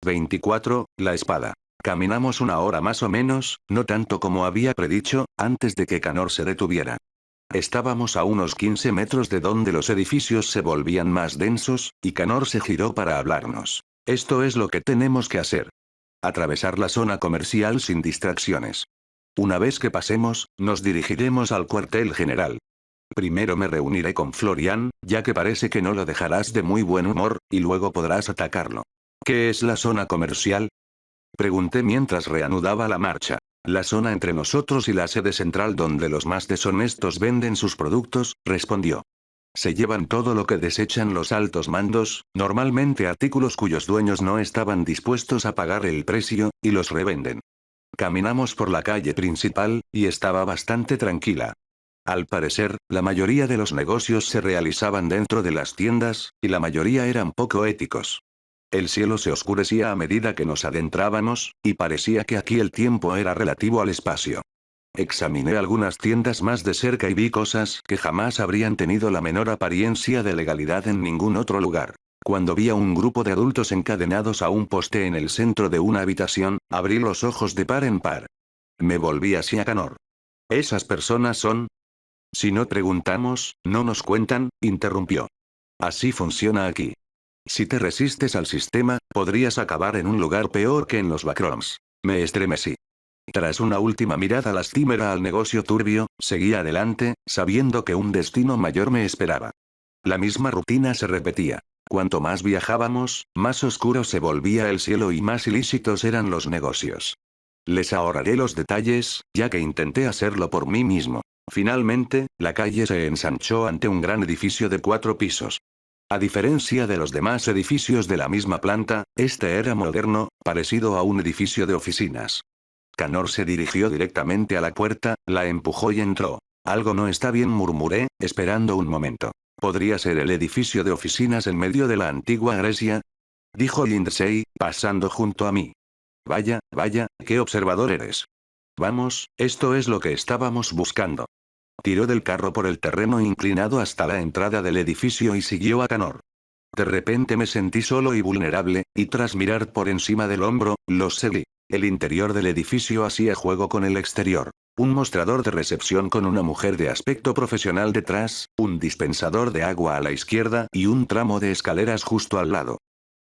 24, la espada. Caminamos una hora más o menos, no tanto como había predicho, antes de que Canor se detuviera. Estábamos a unos 15 metros de donde los edificios se volvían más densos, y Canor se giró para hablarnos. Esto es lo que tenemos que hacer. Atravesar la zona comercial sin distracciones. Una vez que pasemos, nos dirigiremos al cuartel general. Primero me reuniré con Florian, ya que parece que no lo dejarás de muy buen humor, y luego podrás atacarlo. ¿Qué es la zona comercial? Pregunté mientras reanudaba la marcha. La zona entre nosotros y la sede central donde los más deshonestos venden sus productos, respondió. Se llevan todo lo que desechan los altos mandos, normalmente artículos cuyos dueños no estaban dispuestos a pagar el precio, y los revenden. Caminamos por la calle principal, y estaba bastante tranquila. Al parecer, la mayoría de los negocios se realizaban dentro de las tiendas, y la mayoría eran poco éticos. El cielo se oscurecía a medida que nos adentrábamos, y parecía que aquí el tiempo era relativo al espacio. Examiné algunas tiendas más de cerca y vi cosas que jamás habrían tenido la menor apariencia de legalidad en ningún otro lugar. Cuando vi a un grupo de adultos encadenados a un poste en el centro de una habitación, abrí los ojos de par en par. Me volví hacia Canor. ¿Esas personas son? Si no preguntamos, no nos cuentan, interrumpió. Así funciona aquí. Si te resistes al sistema, podrías acabar en un lugar peor que en los backrooms. Me estremecí. Tras una última mirada lastimera al negocio turbio, seguí adelante, sabiendo que un destino mayor me esperaba. La misma rutina se repetía. Cuanto más viajábamos, más oscuro se volvía el cielo y más ilícitos eran los negocios. Les ahorraré los detalles, ya que intenté hacerlo por mí mismo. Finalmente, la calle se ensanchó ante un gran edificio de 4 pisos. A diferencia de los demás edificios de la misma planta, este era moderno, parecido a un edificio de oficinas. Canor se dirigió directamente a la puerta, la empujó y entró. Algo no está bien, murmuré, esperando un momento. ¿Podría ser el edificio de oficinas en medio de la antigua Grecia? Dijo Lindsay, pasando junto a mí. Vaya, vaya, qué observador eres. Vamos, esto es lo que estábamos buscando. Tiró del carro por el terreno inclinado hasta la entrada del edificio y siguió a Canor. De repente me sentí solo y vulnerable, y tras mirar por encima del hombro, los seguí. El interior del edificio hacía juego con el exterior. Un mostrador de recepción con una mujer de aspecto profesional detrás, un dispensador de agua a la izquierda y un tramo de escaleras justo al lado.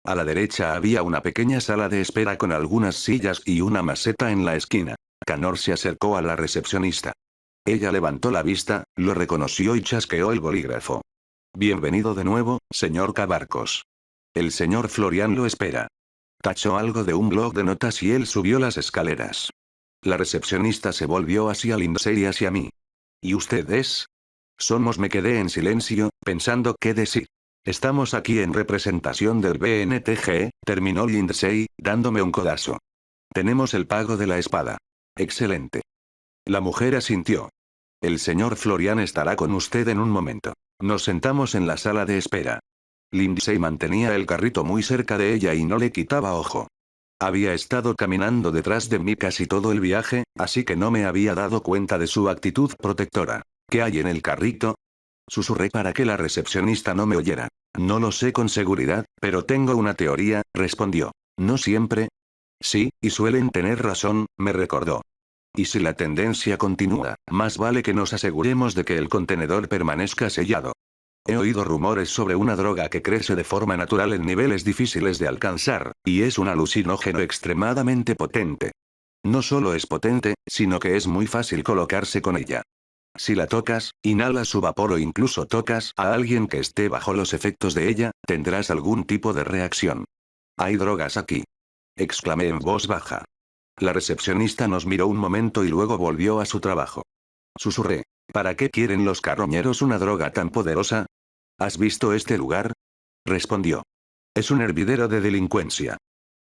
A la derecha había una pequeña sala de espera con algunas sillas y una maceta en la esquina. Canor se acercó a la recepcionista. Ella levantó la vista, lo reconoció y chasqueó el bolígrafo. Bienvenido de nuevo, señor Cabarcos. El señor Florian lo espera. Tachó algo de un bloc de notas y él subió las escaleras. La recepcionista se volvió hacia Lindsay y hacia mí. ¿Y usted es? Somos. Me quedé en silencio, pensando qué decir. Estamos aquí en representación del BNTG, terminó Lindsay, dándome un codazo. Tenemos el pago de la espada. Excelente. La mujer asintió. El señor Florian estará con usted en un momento. Nos sentamos en la sala de espera. Lindsay mantenía el carrito muy cerca de ella y no le quitaba ojo. Había estado caminando detrás de mí casi todo el viaje, así que no me había dado cuenta de su actitud protectora. ¿Qué hay en el carrito? Susurré para que la recepcionista no me oyera. No lo sé con seguridad, pero tengo una teoría, respondió. ¿No siempre? Sí, y suelen tener razón, me recordó. Y si la tendencia continúa, más vale que nos aseguremos de que el contenedor permanezca sellado. He oído rumores sobre una droga que crece de forma natural en niveles difíciles de alcanzar, y es un alucinógeno extremadamente potente. No solo es potente, sino que es muy fácil colocarse con ella. Si la tocas, inhalas su vapor o incluso tocas a alguien que esté bajo los efectos de ella, tendrás algún tipo de reacción. Hay drogas aquí. Exclamé en voz baja. La recepcionista nos miró un momento y luego volvió a su trabajo. Susurré. ¿Para qué quieren los carroñeros una droga tan poderosa? ¿Has visto este lugar? Respondió. Es un hervidero de delincuencia.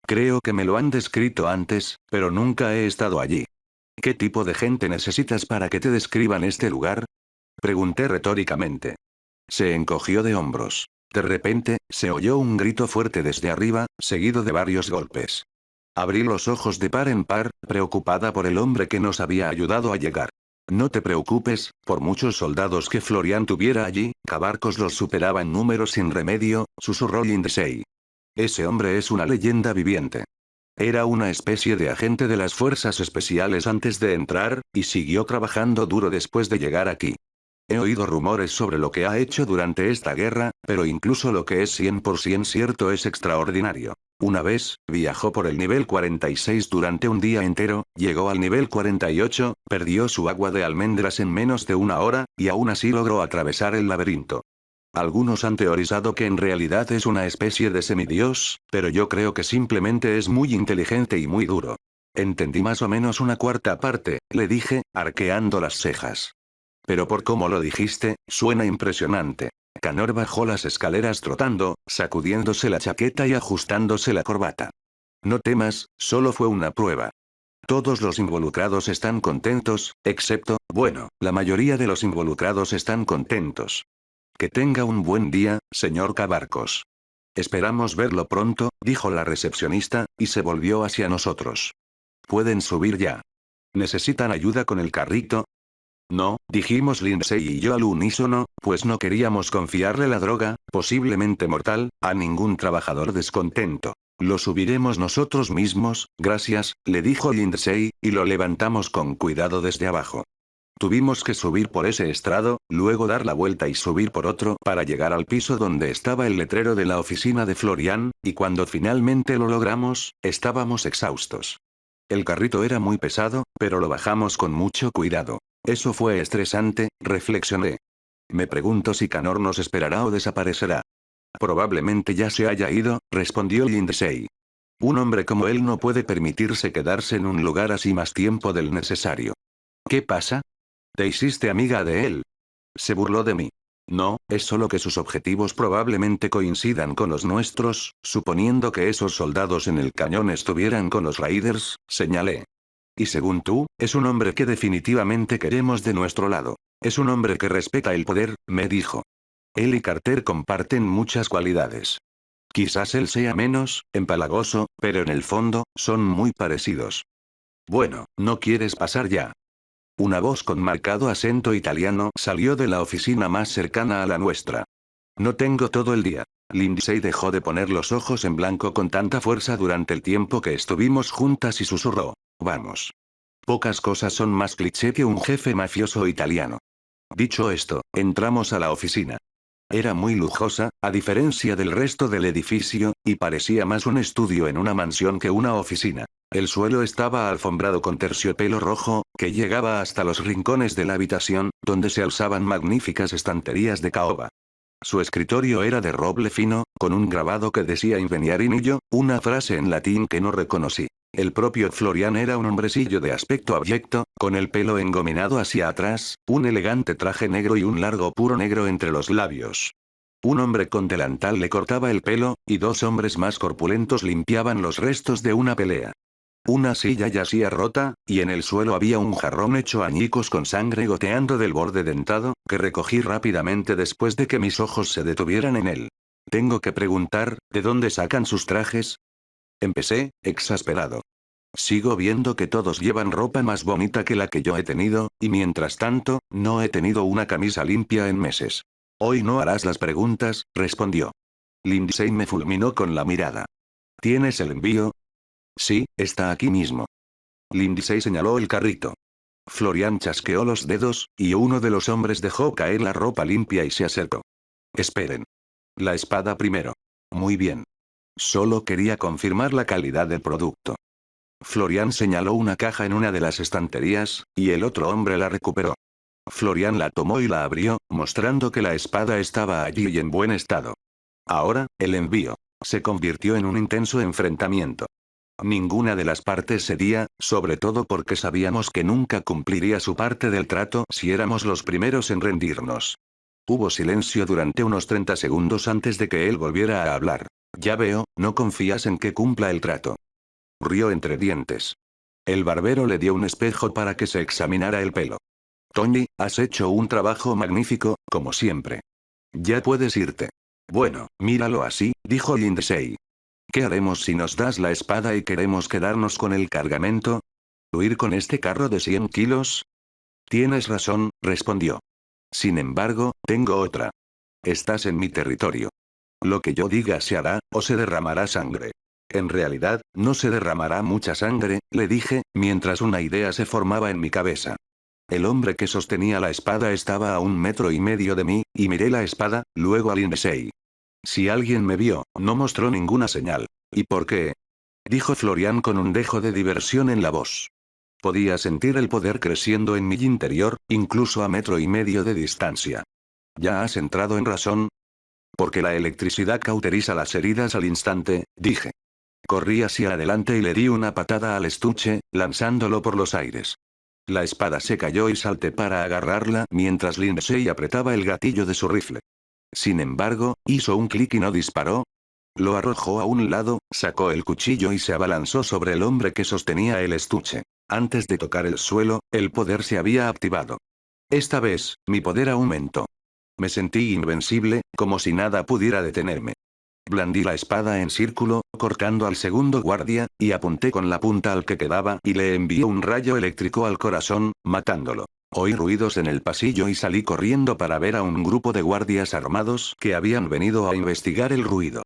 Creo que me lo han descrito antes, pero nunca he estado allí. ¿Qué tipo de gente necesitas para que te describan este lugar? Pregunté retóricamente. Se encogió de hombros. De repente, se oyó un grito fuerte desde arriba, seguido de varios golpes. Abrí los ojos de par en par, preocupada por el hombre que nos había ayudado a llegar. No te preocupes, por muchos soldados que Florian tuviera allí, Cabarcos los superaba en número sin remedio, susurró Lindsay. Ese hombre es una leyenda viviente. Era una especie de agente de las fuerzas especiales antes de entrar, y siguió trabajando duro después de llegar aquí. He oído rumores sobre lo que ha hecho durante esta guerra, pero incluso lo que es 100% cierto es extraordinario. Una vez, viajó por el nivel 46 durante un día entero, llegó al nivel 48, perdió su agua de almendras en menos de una hora, y aún así logró atravesar el laberinto. Algunos han teorizado que en realidad es una especie de semidios, pero yo creo que simplemente es muy inteligente y muy duro. Entendí más o menos una cuarta parte, le dije, arqueando las cejas. Pero por cómo lo dijiste, suena impresionante. Canor bajó las escaleras trotando, sacudiéndose la chaqueta y ajustándose la corbata. No temas, solo fue una prueba. Todos los involucrados están contentos, excepto, bueno, la mayoría de los involucrados están contentos. Que tenga un buen día, señor Cabarcos. Esperamos verlo pronto, dijo la recepcionista, y se volvió hacia nosotros. Pueden subir ya. ¿Necesitan ayuda con el carrito? No, dijimos Lindsay y yo al unísono, pues no queríamos confiarle la droga, posiblemente mortal, a ningún trabajador descontento. Lo subiremos nosotros mismos, gracias, le dijo Lindsay, y lo levantamos con cuidado desde abajo. Tuvimos que subir por ese estrado, luego dar la vuelta y subir por otro para llegar al piso donde estaba el letrero de la oficina de Florian, y cuando finalmente lo logramos, estábamos exhaustos. El carrito era muy pesado, pero lo bajamos con mucho cuidado. Eso fue estresante, reflexioné. Me pregunto si Canor nos esperará o desaparecerá. Probablemente ya se haya ido, respondió Lindsay. Un hombre como él no puede permitirse quedarse en un lugar así más tiempo del necesario. ¿Qué pasa? ¿Te hiciste amiga de él? Se burló de mí. No, es solo que sus objetivos probablemente coincidan con los nuestros, suponiendo que esos soldados en el cañón estuvieran con los Raiders, señalé. Y según tú, es un hombre que definitivamente queremos de nuestro lado. Es un hombre que respeta el poder, me dijo. Él y Carter comparten muchas cualidades. Quizás él sea menos, empalagoso, pero en el fondo, son muy parecidos. Bueno, ¿no quieres pasar ya? Una voz con marcado acento italiano salió de la oficina más cercana a la nuestra. No tengo todo el día. Lindsay dejó de poner los ojos en blanco con tanta fuerza durante el tiempo que estuvimos juntas y susurró. Vamos. Pocas cosas son más cliché que un jefe mafioso italiano. Dicho esto, entramos a la oficina. Era muy lujosa, a diferencia del resto del edificio, y parecía más un estudio en una mansión que una oficina. El suelo estaba alfombrado con terciopelo rojo, que llegaba hasta los rincones de la habitación, donde se alzaban magníficas estanterías de caoba. Su escritorio era de roble fino, con un grabado que decía Inveniarinillo, una frase en latín que no reconocí. El propio Florian era un hombrecillo de aspecto abyecto, con el pelo engominado hacia atrás, un elegante traje negro y un largo puro negro entre los labios. Un hombre con delantal le cortaba el pelo, y dos hombres más corpulentos limpiaban los restos de una pelea. Una silla yacía rota, y en el suelo había un jarrón hecho añicos con sangre goteando del borde dentado, que recogí rápidamente después de que mis ojos se detuvieran en él. Tengo que preguntar, ¿de dónde sacan sus trajes? Empecé, exasperado. Sigo viendo que todos llevan ropa más bonita que la que yo he tenido, y mientras tanto, no he tenido una camisa limpia en meses. Hoy no harás las preguntas, respondió. Lindsay me fulminó con la mirada. ¿Tienes el envío? Sí, está aquí mismo. Lindsay señaló el carrito. Florian chasqueó los dedos, y uno de los hombres dejó caer la ropa limpia y se acercó. Esperen. La espada primero. Muy bien. Solo quería confirmar la calidad del producto. Florian señaló una caja en una de las estanterías, y el otro hombre la recuperó. Florian la tomó y la abrió, mostrando que la espada estaba allí y en buen estado. Ahora, el envío. Se convirtió en un intenso enfrentamiento. Ninguna de las partes cedía, sobre todo porque sabíamos que nunca cumpliría su parte del trato si éramos los primeros en rendirnos. Hubo silencio durante unos 30 segundos antes de que él volviera a hablar. Ya veo, no confías en que cumpla el trato. Rió entre dientes. El barbero le dio un espejo para que se examinara el pelo. Tony, has hecho un trabajo magnífico, como siempre. Ya puedes irte. Bueno, míralo así, dijo Lindsay. ¿Qué haremos si nos das la espada y queremos quedarnos con el cargamento? ¿Huir con este carro de 100 kilos? Tienes razón, respondió. Sin embargo, tengo otra. Estás en mi territorio. Lo que yo diga se hará, o se derramará sangre. En realidad, no se derramará mucha sangre, le dije, mientras una idea se formaba en mi cabeza. El hombre que sostenía la espada estaba a 1,5 metros de mí, y miré la espada, luego a Lindsay. Si alguien me vio, no mostró ninguna señal. ¿Y por qué? Dijo Florian con un dejo de diversión en la voz. Podía sentir el poder creciendo en mi interior, incluso a 1,5 metros de distancia. ¿Ya has entrado en razón? Porque la electricidad cauteriza las heridas al instante, dije. Corrí hacia adelante y le di una patada al estuche, lanzándolo por los aires. La espada se cayó y salté para agarrarla mientras Lindsay apretaba el gatillo de su rifle. Sin embargo, hizo un clic y no disparó. Lo arrojó a un lado, sacó el cuchillo y se abalanzó sobre el hombre que sostenía el estuche. Antes de tocar el suelo, el poder se había activado. Esta vez, mi poder aumentó. Me sentí invencible, como si nada pudiera detenerme. Blandí la espada en círculo, cortando al segundo guardia, y apunté con la punta al que quedaba y le envié un rayo eléctrico al corazón, matándolo. Oí ruidos en el pasillo y salí corriendo para ver a un grupo de guardias armados que habían venido a investigar el ruido.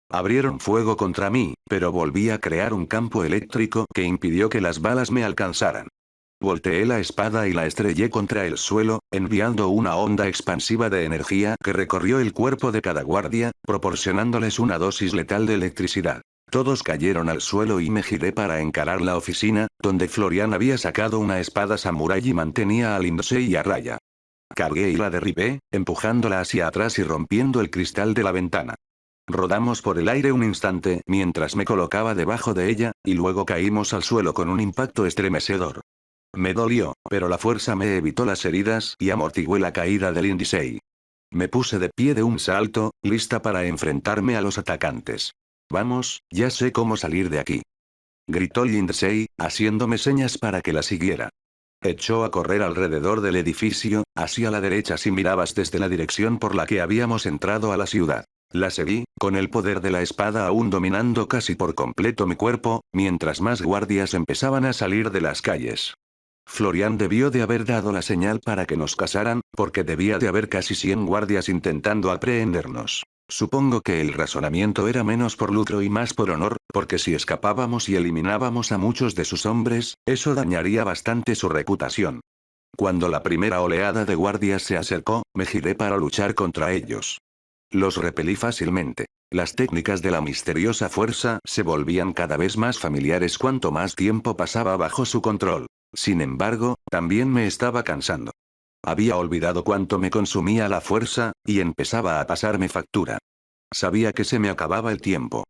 Abrieron fuego contra mí, pero volví a crear un campo eléctrico que impidió que las balas me alcanzaran. Volteé la espada y la estrellé contra el suelo, enviando una onda expansiva de energía que recorrió el cuerpo de cada guardia, proporcionándoles una dosis letal de electricidad. Todos cayeron al suelo y me giré para encarar la oficina, donde Florian había sacado una espada samurái y mantenía a Lindsay a raya. Cargué y la derribé, empujándola hacia atrás y rompiendo el cristal de la ventana. Rodamos por el aire un instante mientras me colocaba debajo de ella, y luego caímos al suelo con un impacto estremecedor. Me dolió, pero la fuerza me evitó las heridas y amortigué la caída de Lindsay. Me puse de pie de un salto, lista para enfrentarme a los atacantes. Vamos, ya sé cómo salir de aquí. Gritó Lindsay, haciéndome señas para que la siguiera. Echó a correr alrededor del edificio, hacia la derecha si mirabas desde la dirección por la que habíamos entrado a la ciudad. La seguí, con el poder de la espada aún dominando casi por completo mi cuerpo, mientras más guardias empezaban a salir de las calles. Florian debió de haber dado la señal para que nos casaran, porque debía de haber casi 100 guardias intentando aprehendernos. Supongo que el razonamiento era menos por lucro y más por honor, porque si escapábamos y eliminábamos a muchos de sus hombres, eso dañaría bastante su reputación. Cuando la primera oleada de guardias se acercó, me giré para luchar contra ellos. Los repelí fácilmente. Las técnicas de la misteriosa fuerza se volvían cada vez más familiares cuanto más tiempo pasaba bajo su control. Sin embargo, también me estaba cansando. Había olvidado cuánto me consumía la fuerza, y empezaba a pasarme factura. Sabía que se me acababa el tiempo.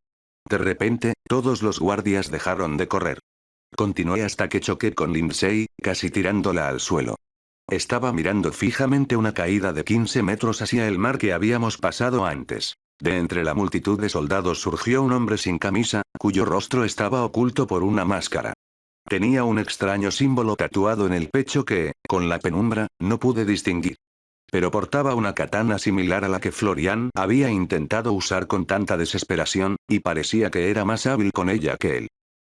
De repente, todos los guardias dejaron de correr. Continué hasta que choqué con Lindsay, casi tirándola al suelo. Estaba mirando fijamente una caída de 15 metros hacia el mar que habíamos pasado antes. De entre la multitud de soldados surgió un hombre sin camisa, cuyo rostro estaba oculto por una máscara. Tenía un extraño símbolo tatuado en el pecho que, con la penumbra, no pude distinguir. Pero portaba una katana similar a la que Florian había intentado usar con tanta desesperación, y parecía que era más hábil con ella que él.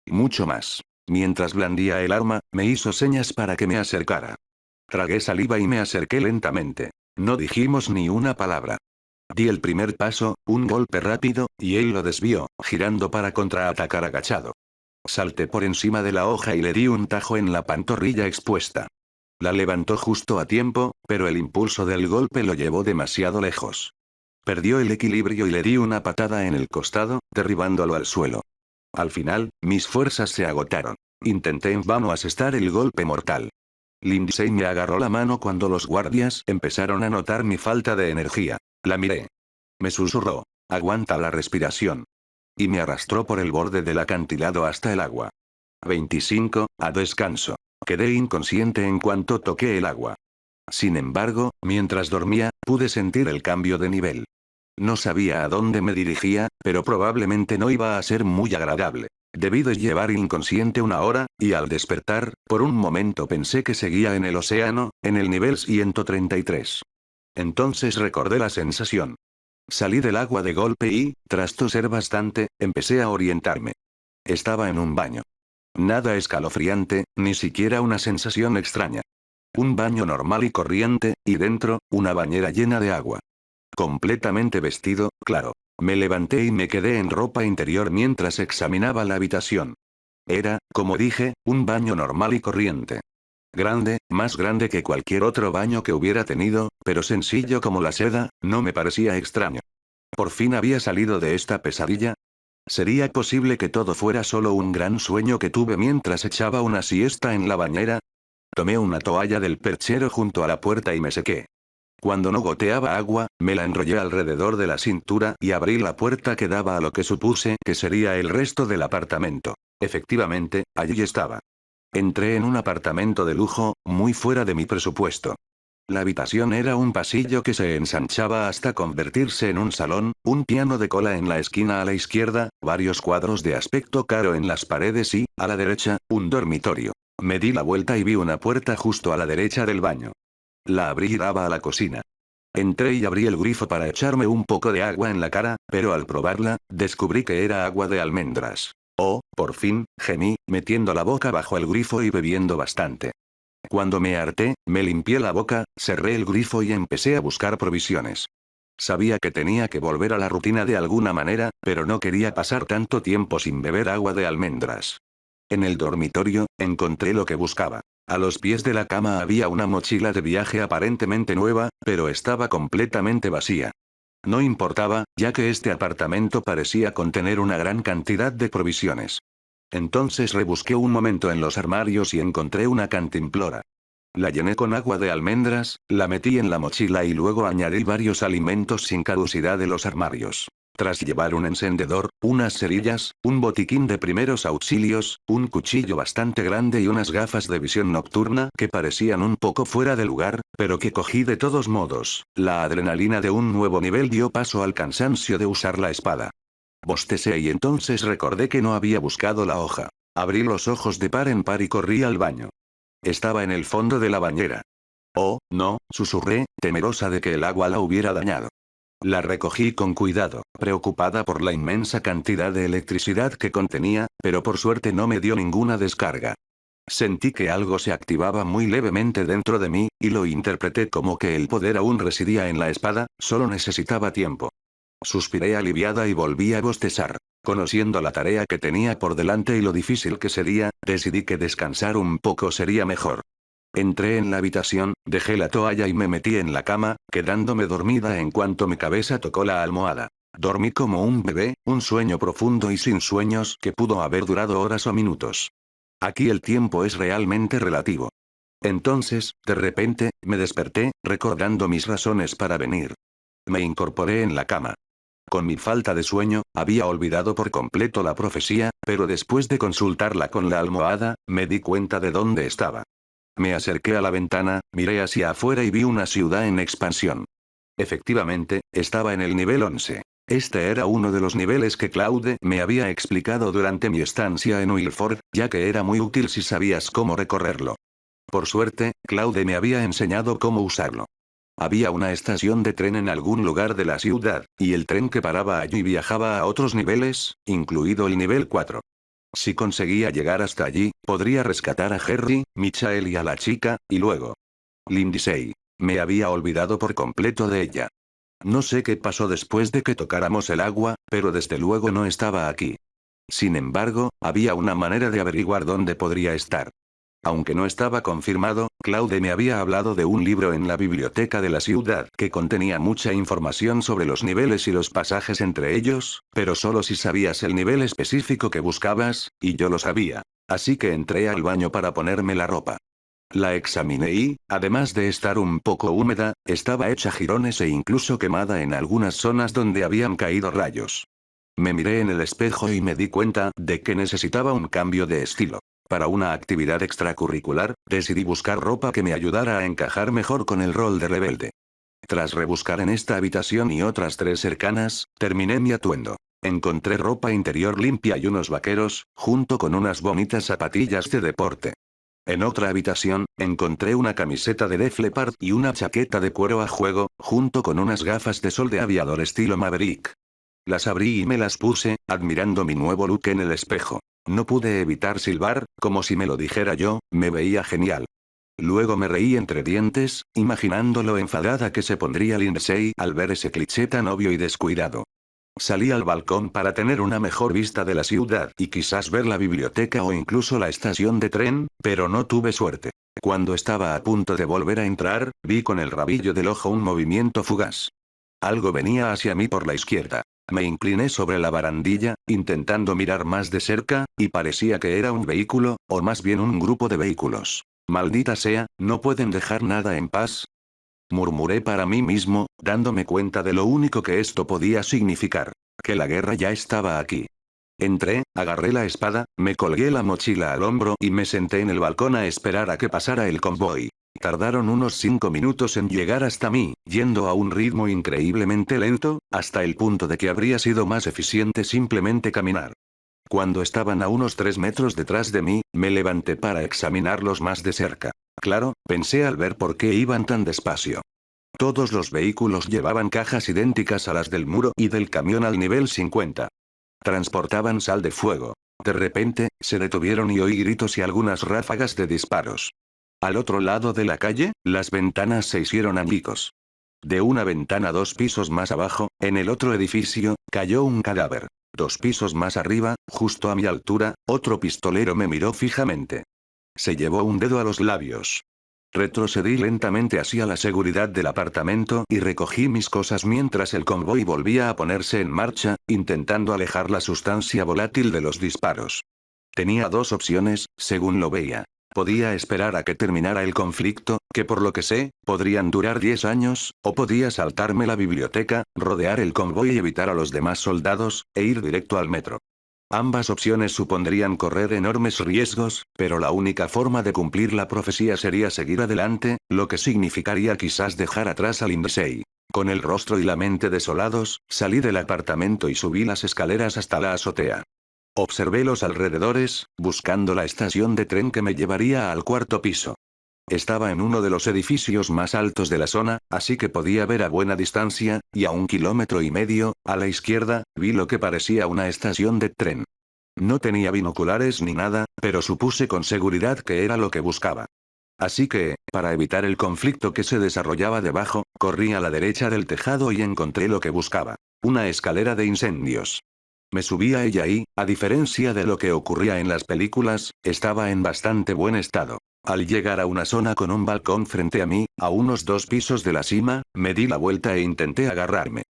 Mucho más. Mientras blandía el arma, me hizo señas para que me acercara. Tragué saliva y me acerqué lentamente. No dijimos ni una palabra. Di el primer paso, un golpe rápido, y él lo desvió, girando para contraatacar agachado. Salté por encima de la hoja y le di un tajo en la pantorrilla expuesta. La levantó justo a tiempo, pero el impulso del golpe lo llevó demasiado lejos. Perdió el equilibrio y le di una patada en el costado, derribándolo al suelo. Al final, mis fuerzas se agotaron. Intenté en vano asestar el golpe mortal. Lindsay me agarró la mano cuando los guardias empezaron a notar mi falta de energía. La miré. Me susurró: aguanta la respiración. Y me arrastró por el borde del acantilado hasta el agua. 25, a descanso. Quedé inconsciente en cuanto toqué el agua. Sin embargo, mientras dormía, pude sentir el cambio de nivel. No sabía a dónde me dirigía, pero probablemente no iba a ser muy agradable. Debí de llevar inconsciente una hora, y al despertar, por un momento pensé que seguía en el océano, en el nivel 133. Entonces recordé la sensación. Salí del agua de golpe y, tras toser bastante, empecé a orientarme. Estaba en un baño. Nada escalofriante, ni siquiera una sensación extraña. Un baño normal y corriente, y dentro, una bañera llena de agua. Completamente vestido, claro. Me levanté y me quedé en ropa interior mientras examinaba la habitación. Era, como dije, un baño normal y corriente. Grande, más grande que cualquier otro baño que hubiera tenido, pero sencillo como la seda, no me parecía extraño. ¿Por fin había salido de esta pesadilla? ¿Sería posible que todo fuera solo un gran sueño que tuve mientras echaba una siesta en la bañera? Tomé una toalla del perchero junto a la puerta y me sequé. Cuando no goteaba agua, me la enrollé alrededor de la cintura y abrí la puerta que daba a lo que supuse que sería el resto del apartamento. Efectivamente, allí estaba. Entré en un apartamento de lujo, muy fuera de mi presupuesto. La habitación era un pasillo que se ensanchaba hasta convertirse en un salón, un piano de cola en la esquina a la izquierda, varios cuadros de aspecto caro en las paredes y, a la derecha, un dormitorio. Me di la vuelta y vi una puerta justo a la derecha del baño. La abrí y daba a la cocina. Entré y abrí el grifo para echarme un poco de agua en la cara, pero al probarla, descubrí que era agua de almendras. Oh, por fin, gemí, metiendo la boca bajo el grifo y bebiendo bastante. Cuando me harté, me limpié la boca, cerré el grifo y empecé a buscar provisiones. Sabía que tenía que volver a la rutina de alguna manera, pero no quería pasar tanto tiempo sin beber agua de almendras. En el dormitorio, encontré lo que buscaba. A los pies de la cama había una mochila de viaje aparentemente nueva, pero estaba completamente vacía. No importaba, ya que este apartamento parecía contener una gran cantidad de provisiones. Entonces rebusqué un momento en los armarios y encontré una cantimplora. La llené con agua de almendras, la metí en la mochila y luego añadí varios alimentos sin caducidad de los armarios. Tras llevar un encendedor, unas cerillas, un botiquín de primeros auxilios, un cuchillo bastante grande y unas gafas de visión nocturna que parecían un poco fuera de lugar, pero que cogí de todos modos, la adrenalina de un nuevo nivel dio paso al cansancio de usar la espada. Bostecé y entonces recordé que no había buscado la hoja. Abrí los ojos de par en par y corrí al baño. Estaba en el fondo de la bañera. Oh, no, susurré, temerosa de que el agua la hubiera dañado. La recogí con cuidado, preocupada por la inmensa cantidad de electricidad que contenía, pero por suerte no me dio ninguna descarga. Sentí que algo se activaba muy levemente dentro de mí, y lo interpreté como que el poder aún residía en la espada, solo necesitaba tiempo. Suspiré aliviada y volví a bostezar. Conociendo la tarea que tenía por delante y lo difícil que sería, decidí que descansar un poco sería mejor. Entré en la habitación, dejé la toalla y me metí en la cama, quedándome dormida en cuanto mi cabeza tocó la almohada. Dormí como un bebé, un sueño profundo y sin sueños que pudo haber durado horas o minutos. Aquí el tiempo es realmente relativo. Entonces, de repente, me desperté, recordando mis razones para venir. Me incorporé en la cama. Con mi falta de sueño, había olvidado por completo la profecía, pero después de consultarla con la almohada, me di cuenta de dónde estaba. Me acerqué a la ventana, miré hacia afuera y vi una ciudad en expansión. Efectivamente, estaba en el nivel 11. Este era uno de los niveles que Claude me había explicado durante mi estancia en Wilford, ya que era muy útil si sabías cómo recorrerlo. Por suerte, Claude me había enseñado cómo usarlo. Había una estación de tren en algún lugar de la ciudad, y el tren que paraba allí viajaba a otros niveles, incluido el nivel 4. Si conseguía llegar hasta allí, podría rescatar a Harry, Michael y a la chica, y luego. Lindsay. Me había olvidado por completo de ella. No sé qué pasó después de que tocáramos el agua, pero desde luego no estaba aquí. Sin embargo, había una manera de averiguar dónde podría estar. Aunque no estaba confirmado, Claude me había hablado de un libro en la biblioteca de la ciudad que contenía mucha información sobre los niveles y los pasajes entre ellos, pero solo si sabías el nivel específico que buscabas, y yo lo sabía. Así que entré al baño para ponerme la ropa. La examiné y, además de estar un poco húmeda, estaba hecha jirones e incluso quemada en algunas zonas donde habían caído rayos. Me miré en el espejo y me di cuenta de que necesitaba un cambio de estilo. Para una actividad extracurricular, decidí buscar ropa que me ayudara a encajar mejor con el rol de rebelde. Tras rebuscar en esta habitación y otras 3 cercanas, terminé mi atuendo. Encontré ropa interior limpia y unos vaqueros, junto con unas bonitas zapatillas de deporte. En otra habitación, encontré una camiseta de Def Leppard y una chaqueta de cuero a juego, junto con unas gafas de sol de aviador estilo Maverick. Las abrí y me las puse, admirando mi nuevo look en el espejo. No pude evitar silbar, como si me lo dijera yo, me veía genial. Luego me reí entre dientes, imaginando lo enfadada que se pondría Lindsay al ver ese cliché tan obvio y descuidado. Salí al balcón para tener una mejor vista de la ciudad y quizás ver la biblioteca o incluso la estación de tren, pero no tuve suerte. Cuando estaba a punto de volver a entrar, vi con el rabillo del ojo un movimiento fugaz. Algo venía hacia mí por la izquierda. Me incliné sobre la barandilla, intentando mirar más de cerca, y parecía que era un vehículo, o más bien un grupo de vehículos. Maldita sea, ¿no pueden dejar nada en paz? Murmuré para mí mismo, dándome cuenta de lo único que esto podía significar. Que la guerra ya estaba aquí. Entré, agarré la espada, me colgué la mochila al hombro y me senté en el balcón a esperar a que pasara el convoy. Tardaron unos 5 minutos en llegar hasta mí, yendo a un ritmo increíblemente lento, hasta el punto de que habría sido más eficiente simplemente caminar. Cuando estaban a unos 3 metros detrás de mí, me levanté para examinarlos más de cerca. Claro, pensé al ver por qué iban tan despacio. Todos los vehículos llevaban cajas idénticas a las del muro y del camión al nivel 50. Transportaban sal de fuego. De repente, se detuvieron y oí gritos y algunas ráfagas de disparos. Al otro lado de la calle, las ventanas se hicieron añicos. De una ventana 2 pisos más abajo, en el otro edificio, cayó un cadáver. 2 pisos más arriba, justo a mi altura, otro pistolero me miró fijamente. Se llevó un dedo a los labios. Retrocedí lentamente hacia la seguridad del apartamento y recogí mis cosas mientras el convoy volvía a ponerse en marcha, intentando alejar la sustancia volátil de los disparos. Tenía 2 opciones, según lo veía. Podía esperar a que terminara el conflicto, que por lo que sé, podrían durar 10 años, o podía saltarme la biblioteca, rodear el convoy y evitar a los demás soldados, e ir directo al metro. Ambas opciones supondrían correr enormes riesgos, pero la única forma de cumplir la profecía sería seguir adelante, lo que significaría quizás dejar atrás a Lindsay. Con el rostro y la mente desolados, salí del apartamento y subí las escaleras hasta la azotea. Observé los alrededores, buscando la estación de tren que me llevaría al 4.º piso. Estaba en uno de los edificios más altos de la zona, así que podía ver a buena distancia, y a 1,5 kilómetros, a la izquierda, vi lo que parecía una estación de tren. No tenía binoculares ni nada, pero supuse con seguridad que era lo que buscaba. Así que, para evitar el conflicto que se desarrollaba debajo, corrí a la derecha del tejado y encontré lo que buscaba. Una escalera de incendios. Me subí a ella y, a diferencia de lo que ocurría en las películas, estaba en bastante buen estado. Al llegar a una zona con un balcón frente a mí, a unos 2 pisos de la cima, me di la vuelta e intenté agarrarme.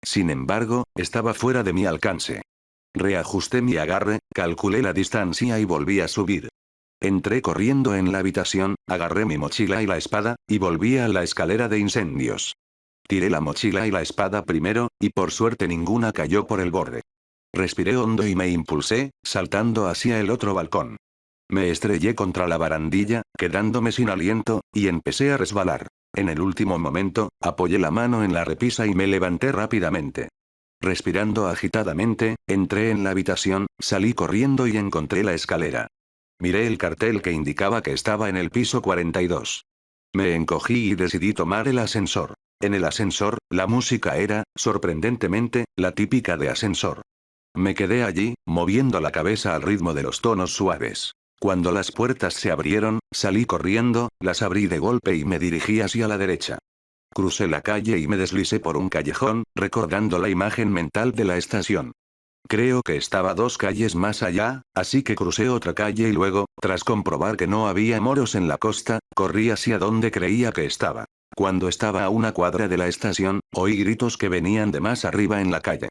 Sin embargo, estaba fuera de mi alcance. Reajusté mi agarre, calculé la distancia y volví a subir. Entré corriendo en la habitación, agarré mi mochila y la espada, y volví a la escalera de incendios. Tiré la mochila y la espada primero, y por suerte ninguna cayó por el borde. Respiré hondo y me impulsé, saltando hacia el otro balcón. Me estrellé contra la barandilla, quedándome sin aliento, y empecé a resbalar. En el último momento, apoyé la mano en la repisa y me levanté rápidamente. Respirando agitadamente, entré en la habitación, salí corriendo y encontré la escalera. Miré el cartel que indicaba que estaba en el piso 42. Me encogí y decidí tomar el ascensor. En el ascensor, la música era, sorprendentemente, la típica de ascensor. Me quedé allí, moviendo la cabeza al ritmo de los tonos suaves. Cuando las puertas se abrieron, salí corriendo, las abrí de golpe y me dirigí hacia la derecha. Crucé la calle y me deslicé por un callejón, recordando la imagen mental de la estación. Creo que estaba 2 calles más allá, así que crucé otra calle y luego, tras comprobar que no había moros en la costa, corrí hacia donde creía que estaba. Cuando estaba a una cuadra de la estación, oí gritos que venían de más arriba en la calle.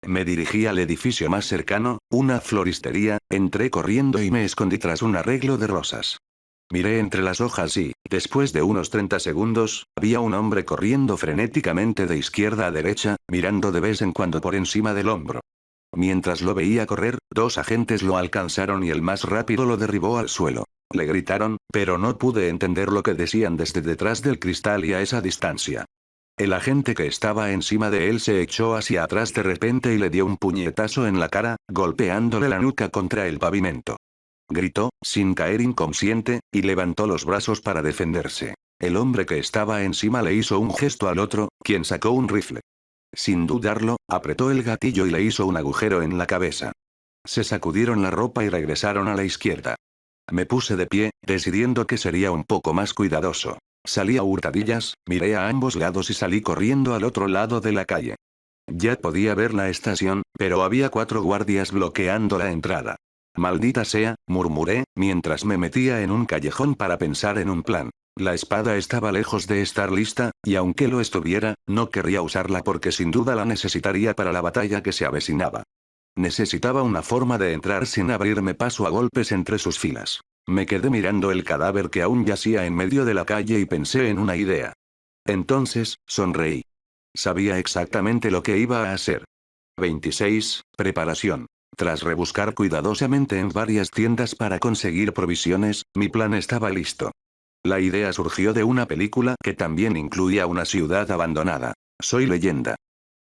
Me dirigí al edificio más cercano, una floristería, entré corriendo y me escondí tras un arreglo de rosas. Miré entre las hojas y, después de unos 30 segundos, había un hombre corriendo frenéticamente de izquierda a derecha, mirando de vez en cuando por encima del hombro. Mientras lo veía correr, 2 agentes lo alcanzaron y el más rápido lo derribó al suelo. Le gritaron, pero no pude entender lo que decían desde detrás del cristal y a esa distancia. El agente que estaba encima de él se echó hacia atrás de repente y le dio un puñetazo en la cara, golpeándole la nuca contra el pavimento. Gritó, sin caer inconsciente, y levantó los brazos para defenderse. El hombre que estaba encima le hizo un gesto al otro, quien sacó un rifle. Sin dudarlo, apretó el gatillo y le hizo un agujero en la cabeza. Se sacudieron la ropa y regresaron a la izquierda. Me puse de pie, decidiendo que sería un poco más cuidadoso. Salí a hurtadillas, miré a ambos lados y salí corriendo al otro lado de la calle. Ya podía ver la estación, pero había 4 guardias bloqueando la entrada. Maldita sea, murmuré, mientras me metía en un callejón para pensar en un plan. La espada estaba lejos de estar lista, y aunque lo estuviera, no querría usarla porque sin duda la necesitaría para la batalla que se avecinaba. Necesitaba una forma de entrar sin abrirme paso a golpes entre sus filas. Me quedé mirando el cadáver que aún yacía en medio de la calle y pensé en una idea. Entonces, sonreí. Sabía exactamente lo que iba a hacer. 26. Preparación. Tras rebuscar cuidadosamente en varias tiendas para conseguir provisiones, mi plan estaba listo. La idea surgió de una película que también incluía una ciudad abandonada. Soy Leyenda.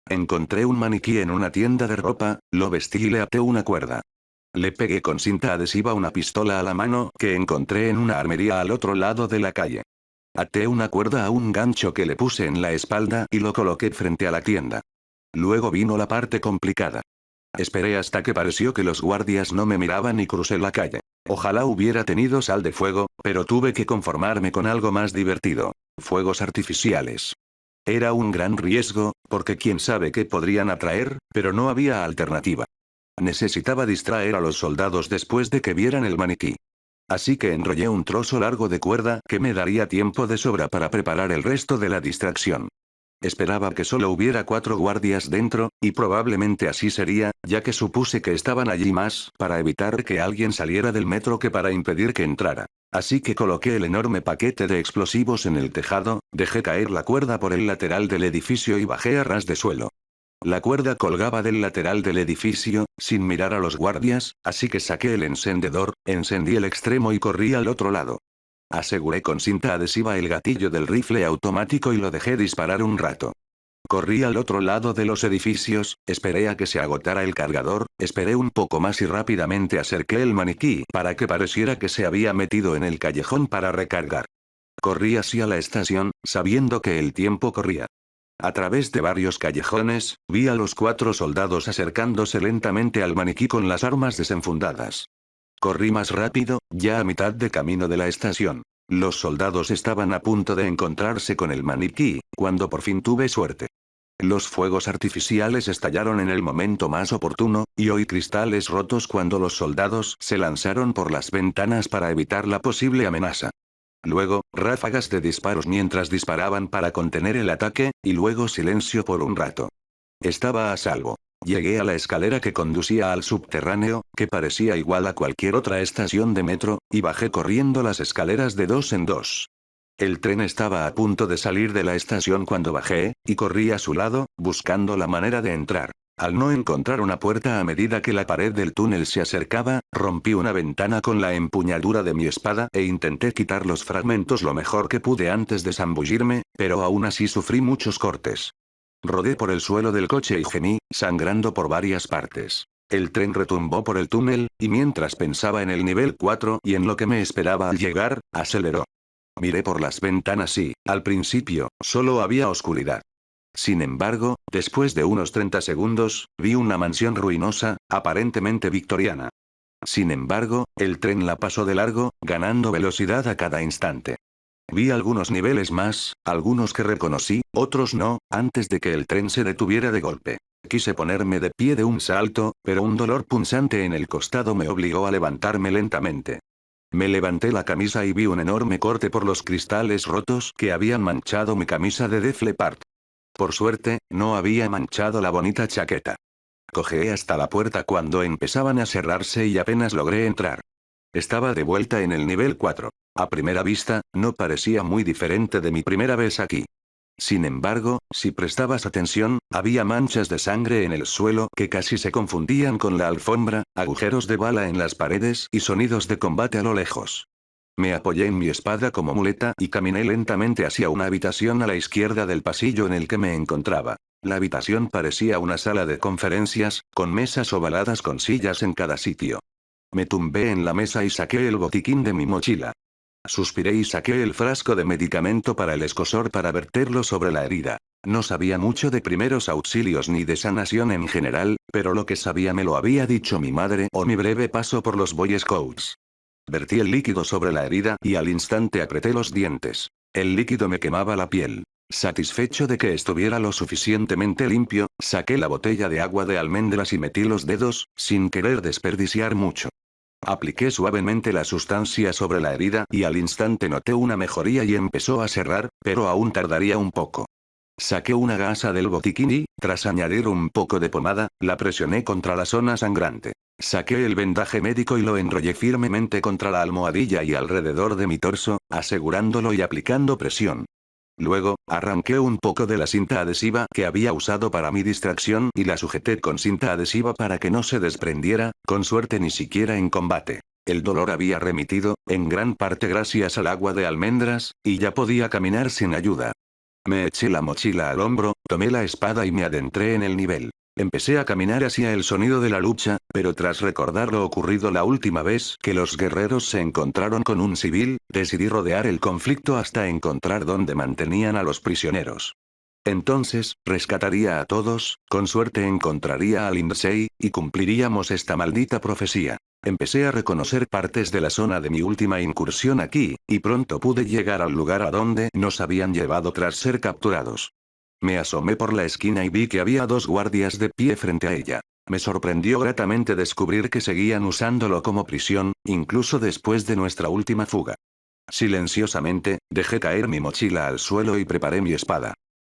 Encontré un maniquí en una tienda de ropa, lo vestí y le até una cuerda. Le pegué con cinta adhesiva una pistola a la mano que encontré en una armería al otro lado de la calle. Até una cuerda a un gancho que le puse en la espalda y lo coloqué frente a la tienda. Luego vino la parte complicada. Esperé hasta que pareció que los guardias no me miraban y crucé la calle. Ojalá hubiera tenido sal de fuego, pero tuve que conformarme con algo más divertido. Fuegos artificiales. Era un gran riesgo, porque quién sabe qué podrían atraer, pero no había alternativa. Necesitaba distraer a los soldados después de que vieran el maniquí. Así que enrollé un trozo largo de cuerda que me daría tiempo de sobra para preparar el resto de la distracción. Esperaba que solo hubiera 4 guardias dentro, y probablemente así sería, ya que supuse que estaban allí más para evitar que alguien saliera del metro que para impedir que entrara. Así que coloqué el enorme paquete de explosivos en el tejado, dejé caer la cuerda por el lateral del edificio y bajé a ras de suelo. La cuerda colgaba del lateral del edificio, sin mirar a los guardias, así que saqué el encendedor, encendí el extremo y corrí al otro lado. Aseguré con cinta adhesiva el gatillo del rifle automático y lo dejé disparar un rato. Corrí al otro lado de los edificios, esperé a que se agotara el cargador, esperé un poco más y rápidamente acerqué el maniquí para que pareciera que se había metido en el callejón para recargar. Corrí hacia la estación, sabiendo que el tiempo corría. A través de varios callejones, vi a los 4 soldados acercándose lentamente al maniquí con las armas desenfundadas. Corrí más rápido, ya a mitad de camino de la estación. Los soldados estaban a punto de encontrarse con el maniquí, cuando por fin tuve suerte. Los fuegos artificiales estallaron en el momento más oportuno, y oí cristales rotos cuando los soldados se lanzaron por las ventanas para evitar la posible amenaza. Luego, ráfagas de disparos mientras disparaban para contener el ataque, y luego silencio por un rato. Estaba a salvo. Llegué a la escalera que conducía al subterráneo, que parecía igual a cualquier otra estación de metro, y bajé corriendo las escaleras de 2 en 2. El tren estaba a punto de salir de la estación cuando bajé, y corrí a su lado, buscando la manera de entrar. Al no encontrar una puerta a medida que la pared del túnel se acercaba, rompí una ventana con la empuñadura de mi espada e intenté quitar los fragmentos lo mejor que pude antes de zambullirme, pero aún así sufrí muchos cortes. Rodé por el suelo del coche y gemí, sangrando por varias partes. El tren retumbó por el túnel, y mientras pensaba en el nivel 4 y en lo que me esperaba al llegar, aceleró. Miré por las ventanas y, al principio, solo había oscuridad. Sin embargo, después de unos 30 segundos, vi una mansión ruinosa, aparentemente victoriana. Sin embargo, el tren la pasó de largo, ganando velocidad a cada instante. Vi algunos niveles más, algunos que reconocí, otros no, antes de que el tren se detuviera de golpe. Quise ponerme de pie de un salto, pero un dolor punzante en el costado me obligó a levantarme lentamente. Me levanté la camisa y vi un enorme corte por los cristales rotos que habían manchado mi camisa de Def Leppard. Por suerte, no había manchado la bonita chaqueta. Cojeé hasta la puerta cuando empezaban a cerrarse y apenas logré entrar. Estaba de vuelta en el nivel 4. A primera vista, no parecía muy diferente de mi primera vez aquí. Sin embargo, si prestabas atención, había manchas de sangre en el suelo que casi se confundían con la alfombra, agujeros de bala en las paredes y sonidos de combate a lo lejos. Me apoyé en mi espada como muleta y caminé lentamente hacia una habitación a la izquierda del pasillo en el que me encontraba. La habitación parecía una sala de conferencias, con mesas ovaladas con sillas en cada sitio. Me tumbé en la mesa y saqué el botiquín de mi mochila. Suspiré y saqué el frasco de medicamento para el escozor para verterlo sobre la herida. No sabía mucho de primeros auxilios ni de sanación en general, pero lo que sabía me lo había dicho mi madre o mi breve paso por los Boy Scouts. Vertí el líquido sobre la herida y al instante apreté los dientes. El líquido me quemaba la piel. Satisfecho de que estuviera lo suficientemente limpio, saqué la botella de agua de almendras y metí los dedos, sin querer desperdiciar mucho. Apliqué suavemente la sustancia sobre la herida y al instante noté una mejoría y empezó a cerrar, pero aún tardaría un poco. Saqué una gasa del botiquín y, tras añadir un poco de pomada, la presioné contra la zona sangrante. Saqué el vendaje médico y lo enrollé firmemente contra la almohadilla y alrededor de mi torso, asegurándolo y aplicando presión. Luego, arranqué un poco de la cinta adhesiva que había usado para mi distracción y la sujeté con cinta adhesiva para que no se desprendiera, con suerte ni siquiera en combate. El dolor había remitido, en gran parte gracias al agua de almendras, y ya podía caminar sin ayuda. Me eché la mochila al hombro, tomé la espada y me adentré en el nivel. Empecé a caminar hacia el sonido de la lucha, pero tras recordar lo ocurrido la última vez que los guerreros se encontraron con un civil, decidí rodear el conflicto hasta encontrar dónde mantenían a los prisioneros. Entonces, rescataría a todos, con suerte encontraría a Lindsay, y cumpliríamos esta maldita profecía. Empecé a reconocer partes de la zona de mi última incursión aquí, y pronto pude llegar al lugar a donde nos habían llevado tras ser capturados. Me asomé por la esquina y vi que había dos guardias de pie frente a ella. Me sorprendió gratamente descubrir que seguían usándolo como prisión, incluso después de nuestra última fuga. Silenciosamente, dejé caer mi mochila al suelo y preparé mi espada.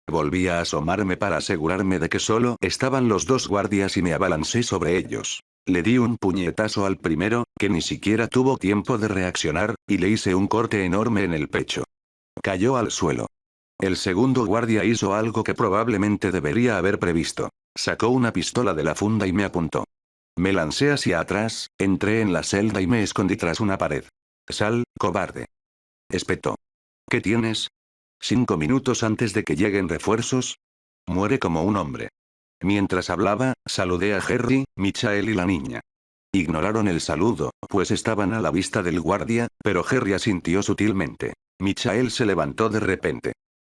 Volví a asomarme para asegurarme de que solo estaban los dos guardias y me abalancé sobre ellos. Le di un puñetazo al primero, que ni siquiera tuvo tiempo de reaccionar, y le hice un corte enorme en el pecho. Cayó al suelo. El segundo guardia hizo algo que probablemente debería haber previsto. Sacó una pistola de la funda y me apuntó. Me lancé hacia atrás, entré en la celda y me escondí tras una pared. «Sal, cobarde», espetó. «¿Qué tienes? 5 minutos antes de que lleguen refuerzos. Muere como un hombre». Mientras hablaba, saludé a Harry, Michael y la niña. Ignoraron el saludo, pues estaban a la vista del guardia, pero Harry asintió sutilmente. Michael se levantó de repente.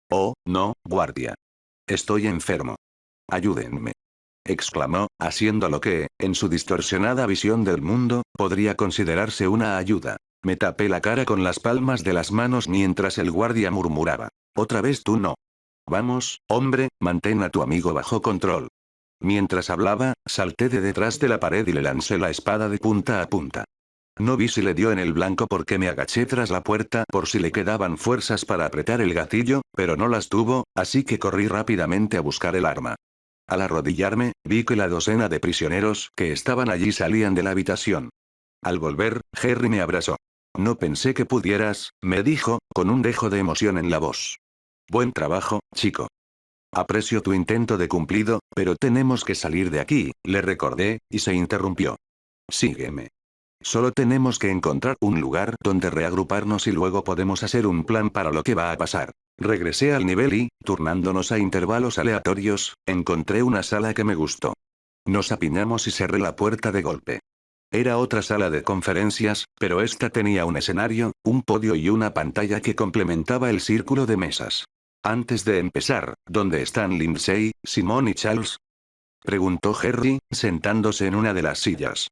«Oh, no, guardia. Estoy enfermo. Ayúdenme», exclamó, haciendo lo que, en su distorsionada visión del mundo, podría considerarse una ayuda. Me tapé la cara con las palmas de las manos mientras el guardia murmuraba. «Otra vez tú no. Vamos, hombre, mantén a tu amigo bajo control». Mientras hablaba, salté de detrás de la pared y le lancé la espada de punta a punta. No vi si le dio en el blanco porque me agaché tras la puerta por si le quedaban fuerzas para apretar el gatillo, pero no las tuvo, así que corrí rápidamente a buscar el arma. Al arrodillarme, vi que la docena de prisioneros que estaban allí salían de la habitación. Al volver, Harry me abrazó. «No pensé que pudieras», me dijo, con un dejo de emoción en la voz. «Buen trabajo, chico. Aprecio tu intento de cumplido, pero tenemos que salir de aquí», le recordé, y se interrumpió. «Sígueme. Solo tenemos que encontrar un lugar donde reagruparnos y luego podemos hacer un plan para lo que va a pasar». Regresé al nivel y, turnándonos a intervalos aleatorios, encontré una sala que me gustó. Nos apiñamos y cerré la puerta de golpe. Era otra sala de conferencias, pero esta tenía un escenario, un podio y una pantalla que complementaba el círculo de mesas. «Antes de empezar, ¿dónde están Lindsay, Simon y Charles?», preguntó Harry, sentándose en una de las sillas.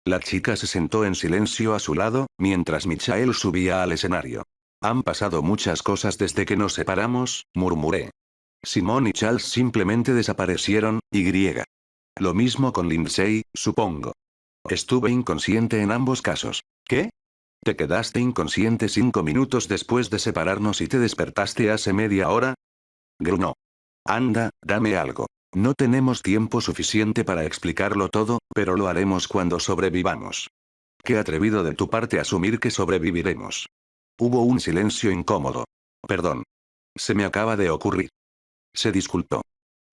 La chica se sentó en silencio a su lado, mientras Michael subía al escenario. «Han pasado muchas cosas desde que nos separamos», murmuré. «Simon y Charles simplemente desaparecieron, y griega. Lo mismo con Lindsay, supongo. Estuve inconsciente en ambos casos». «¿Qué? ¿Te quedaste inconsciente 5 minutos después de separarnos y te despertaste hace media hora?», gruñó. «Anda, dame algo. No tenemos tiempo suficiente para explicarlo todo, pero lo haremos cuando sobrevivamos». «Qué atrevido de tu parte asumir que sobreviviremos». Hubo un silencio incómodo. «Perdón. Se me acaba de ocurrir». Se disculpó.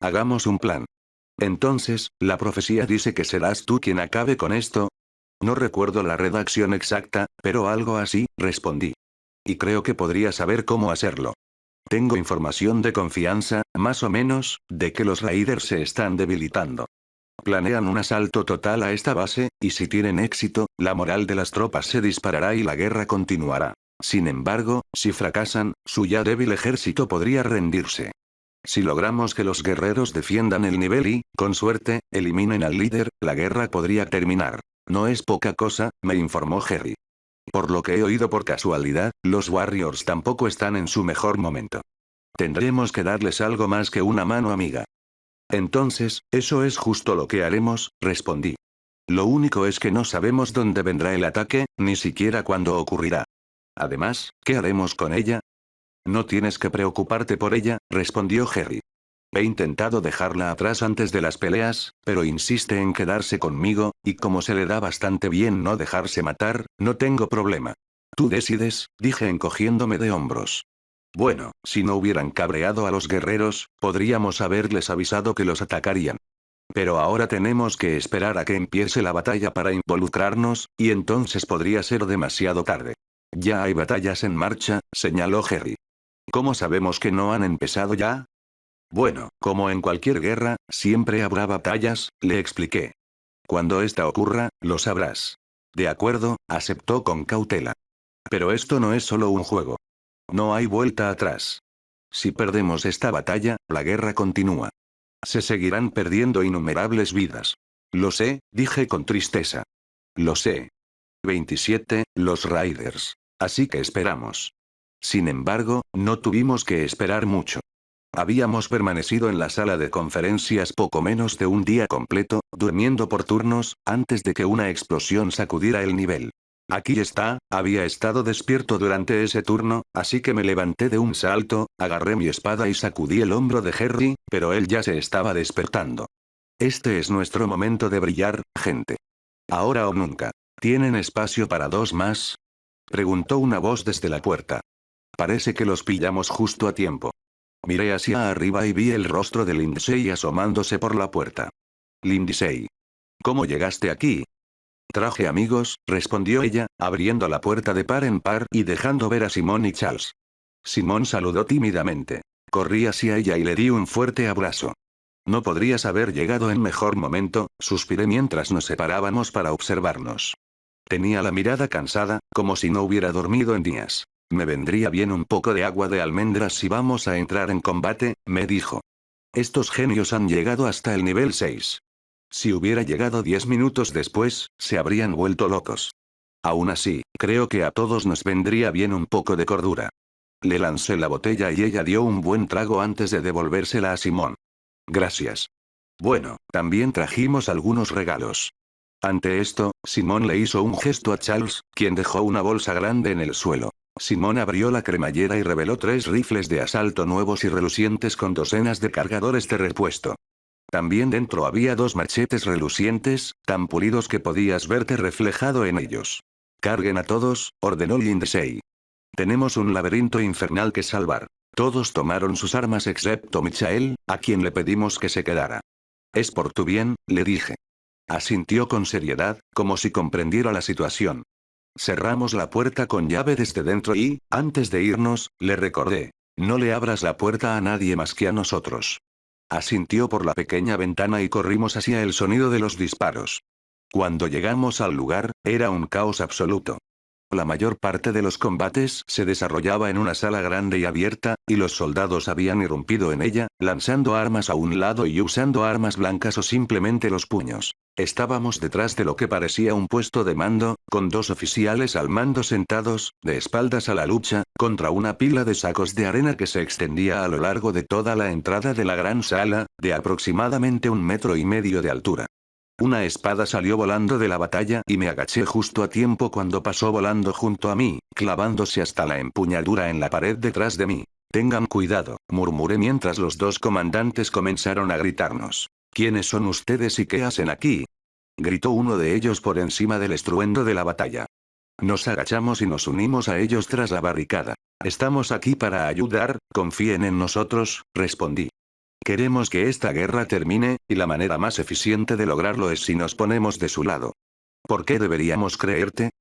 «Hagamos un plan. Entonces, la profecía dice que serás tú quien acabe con esto». «No recuerdo la redacción exacta, pero algo así», respondí. «Y creo que podría saber cómo hacerlo. Tengo información de confianza, más o menos, de que los Raiders se están debilitando. Planean un asalto total a esta base, y si tienen éxito, la moral de las tropas se disparará y la guerra continuará. Sin embargo, si fracasan, su ya débil ejército podría rendirse. Si logramos que los guerreros defiendan el nivel y, con suerte, eliminen al líder, la guerra podría terminar. No es poca cosa», me informó Harry. «Por lo que he oído por casualidad, los Warriors tampoco están en su mejor momento». Tendremos que darles algo más que una mano amiga. Entonces, eso es justo lo que haremos, respondí. Lo único es que no sabemos dónde vendrá el ataque, ni siquiera cuándo ocurrirá. Además, ¿qué haremos con ella? No tienes que preocuparte por ella, respondió Jerry. He intentado dejarla atrás antes de las peleas, pero insiste en quedarse conmigo, y como se le da bastante bien no dejarse matar, no tengo problema. Tú decides, dije encogiéndome de hombros. Bueno, si no hubieran cabreado a los guerreros, podríamos haberles avisado que los atacarían. Pero ahora tenemos que esperar a que empiece la batalla para involucrarnos, y entonces podría ser demasiado tarde. Ya hay batallas en marcha, señaló Jerry. ¿Cómo sabemos que no han empezado ya? Bueno, como en cualquier guerra, siempre habrá batallas, le expliqué. Cuando esta ocurra, lo sabrás. De acuerdo, aceptó con cautela. Pero esto no es solo un juego. No hay vuelta atrás. Si perdemos esta batalla, la guerra continúa. Se seguirán perdiendo innumerables vidas. Lo sé, dije con tristeza. Lo sé. 27, los Raiders. Así que esperamos. Sin embargo, no tuvimos que esperar mucho. Habíamos permanecido en la sala de conferencias poco menos de un día completo, durmiendo por turnos, antes de que una explosión sacudiera el nivel. Aquí está, había estado despierto durante ese turno, así que me levanté de un salto, agarré mi espada y sacudí el hombro de Jerry, pero él ya se estaba despertando. Este es nuestro momento de brillar, gente. Ahora o nunca. ¿Tienen espacio para dos más? Preguntó una voz desde la puerta. Parece que los pillamos justo a tiempo. Miré hacia arriba y vi el rostro de Lindsay asomándose por la puerta. Lindsay. ¿Cómo llegaste aquí? Traje amigos, respondió ella, abriendo la puerta de par en par y dejando ver a Simón y Charles. Simón saludó tímidamente. Corrí hacia ella y le di un fuerte abrazo. No podrías haber llegado en mejor momento, suspiré mientras nos separábamos para observarnos. Tenía la mirada cansada, como si no hubiera dormido en días. Me vendría bien un poco de agua de almendras si vamos a entrar en combate, me dijo. Estos genios han llegado hasta el nivel 6. Si hubiera llegado 10 minutos después, se habrían vuelto locos. Aún así, creo que a todos nos vendría bien un poco de cordura. Le lancé la botella y ella dio un buen trago antes de devolvérsela a Simón. Gracias. Bueno, también trajimos algunos regalos. Ante esto, Simón le hizo un gesto a Charles, quien dejó una bolsa grande en el suelo. Simón abrió la cremallera y reveló 3 rifles de asalto nuevos y relucientes con docenas de cargadores de repuesto. También dentro había 2 machetes relucientes, tan pulidos que podías verte reflejado en ellos. Carguen a todos, ordenó Lindsay. Tenemos un laberinto infernal que salvar. Todos tomaron sus armas excepto Michael, a quien le pedimos que se quedara. Es por tu bien, le dije. Asintió con seriedad, como si comprendiera la situación. Cerramos la puerta con llave desde dentro y, antes de irnos, le recordé. No le abras la puerta a nadie más que a nosotros. Asintió por la pequeña ventana y corrimos hacia el sonido de los disparos. Cuando llegamos al lugar, era un caos absoluto. La mayor parte de los combates se desarrollaba en una sala grande y abierta, y los soldados habían irrumpido en ella, lanzando armas a un lado y usando armas blancas o simplemente los puños. Estábamos detrás de lo que parecía un puesto de mando, con 2 oficiales al mando sentados, de espaldas a la lucha, contra una pila de sacos de arena que se extendía a lo largo de toda la entrada de la gran sala, de aproximadamente 1,5 metros de altura. Una espada salió volando de la batalla y me agaché justo a tiempo cuando pasó volando junto a mí, clavándose hasta la empuñadura en la pared detrás de mí. Tengan cuidado, murmuré mientras los 2 comandantes comenzaron a gritarnos. ¿Quiénes son ustedes y qué hacen aquí? Gritó uno de ellos por encima del estruendo de la batalla. Nos agachamos y nos unimos a ellos tras la barricada. Estamos aquí para ayudar, confíen en nosotros, respondí. Queremos que esta guerra termine, y la manera más eficiente de lograrlo es si nos ponemos de su lado. ¿Por qué deberíamos creerte?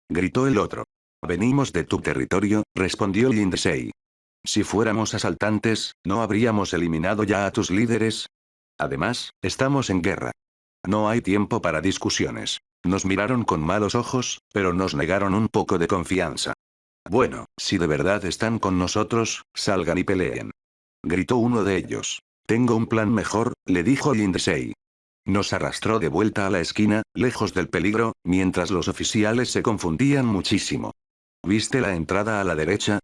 Gritó el otro. Venimos de tu territorio, respondió Lindsay. Si fuéramos asaltantes, ¿no habríamos eliminado ya a tus líderes? Además, estamos en guerra. No hay tiempo para discusiones. Nos miraron con malos ojos, pero nos negaron un poco de confianza. Bueno, si de verdad están con nosotros, salgan y peleen. Gritó uno de ellos. Tengo un plan mejor, le dijo Lindsay. Nos arrastró de vuelta a la esquina, lejos del peligro, mientras los oficiales se confundían muchísimo. ¿Viste la entrada a la derecha?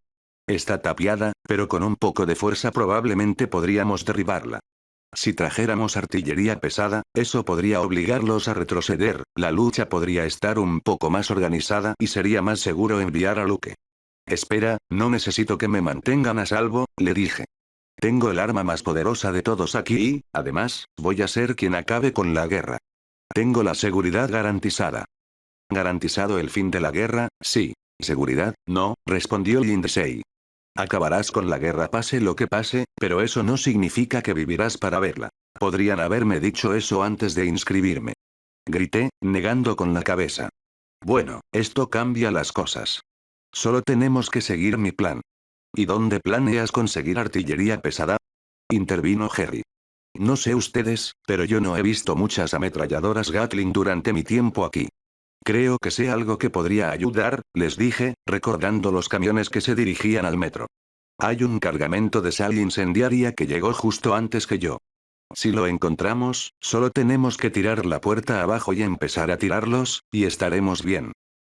Está tapiada, pero con un poco de fuerza probablemente podríamos derribarla. Si trajéramos artillería pesada, eso podría obligarlos a retroceder, la lucha podría estar un poco más organizada y sería más seguro enviar a Luke. Espera, no necesito que me mantengan a salvo, le dije. Tengo el arma más poderosa de todos aquí y, además, voy a ser quien acabe con la guerra. Tengo la seguridad garantizada. ¿Garantizado el fin de la guerra? Sí. ¿Seguridad? No, respondió Lindsay. Acabarás con la guerra pase lo que pase, pero eso no significa que vivirás para verla. Podrían haberme dicho eso antes de inscribirme. Grité, negando con la cabeza. Bueno, esto cambia las cosas. Solo tenemos que seguir mi plan. ¿Y dónde planeas conseguir artillería pesada? Intervino Jerry. No sé ustedes, pero yo no he visto muchas ametralladoras Gatling durante mi tiempo aquí. Creo que sé algo que podría ayudar, les dije, recordando los camiones que se dirigían al metro. Hay un cargamento de sal incendiaria que llegó justo antes que yo. Si lo encontramos, solo tenemos que tirar la puerta abajo y empezar a tirarlos, y estaremos bien.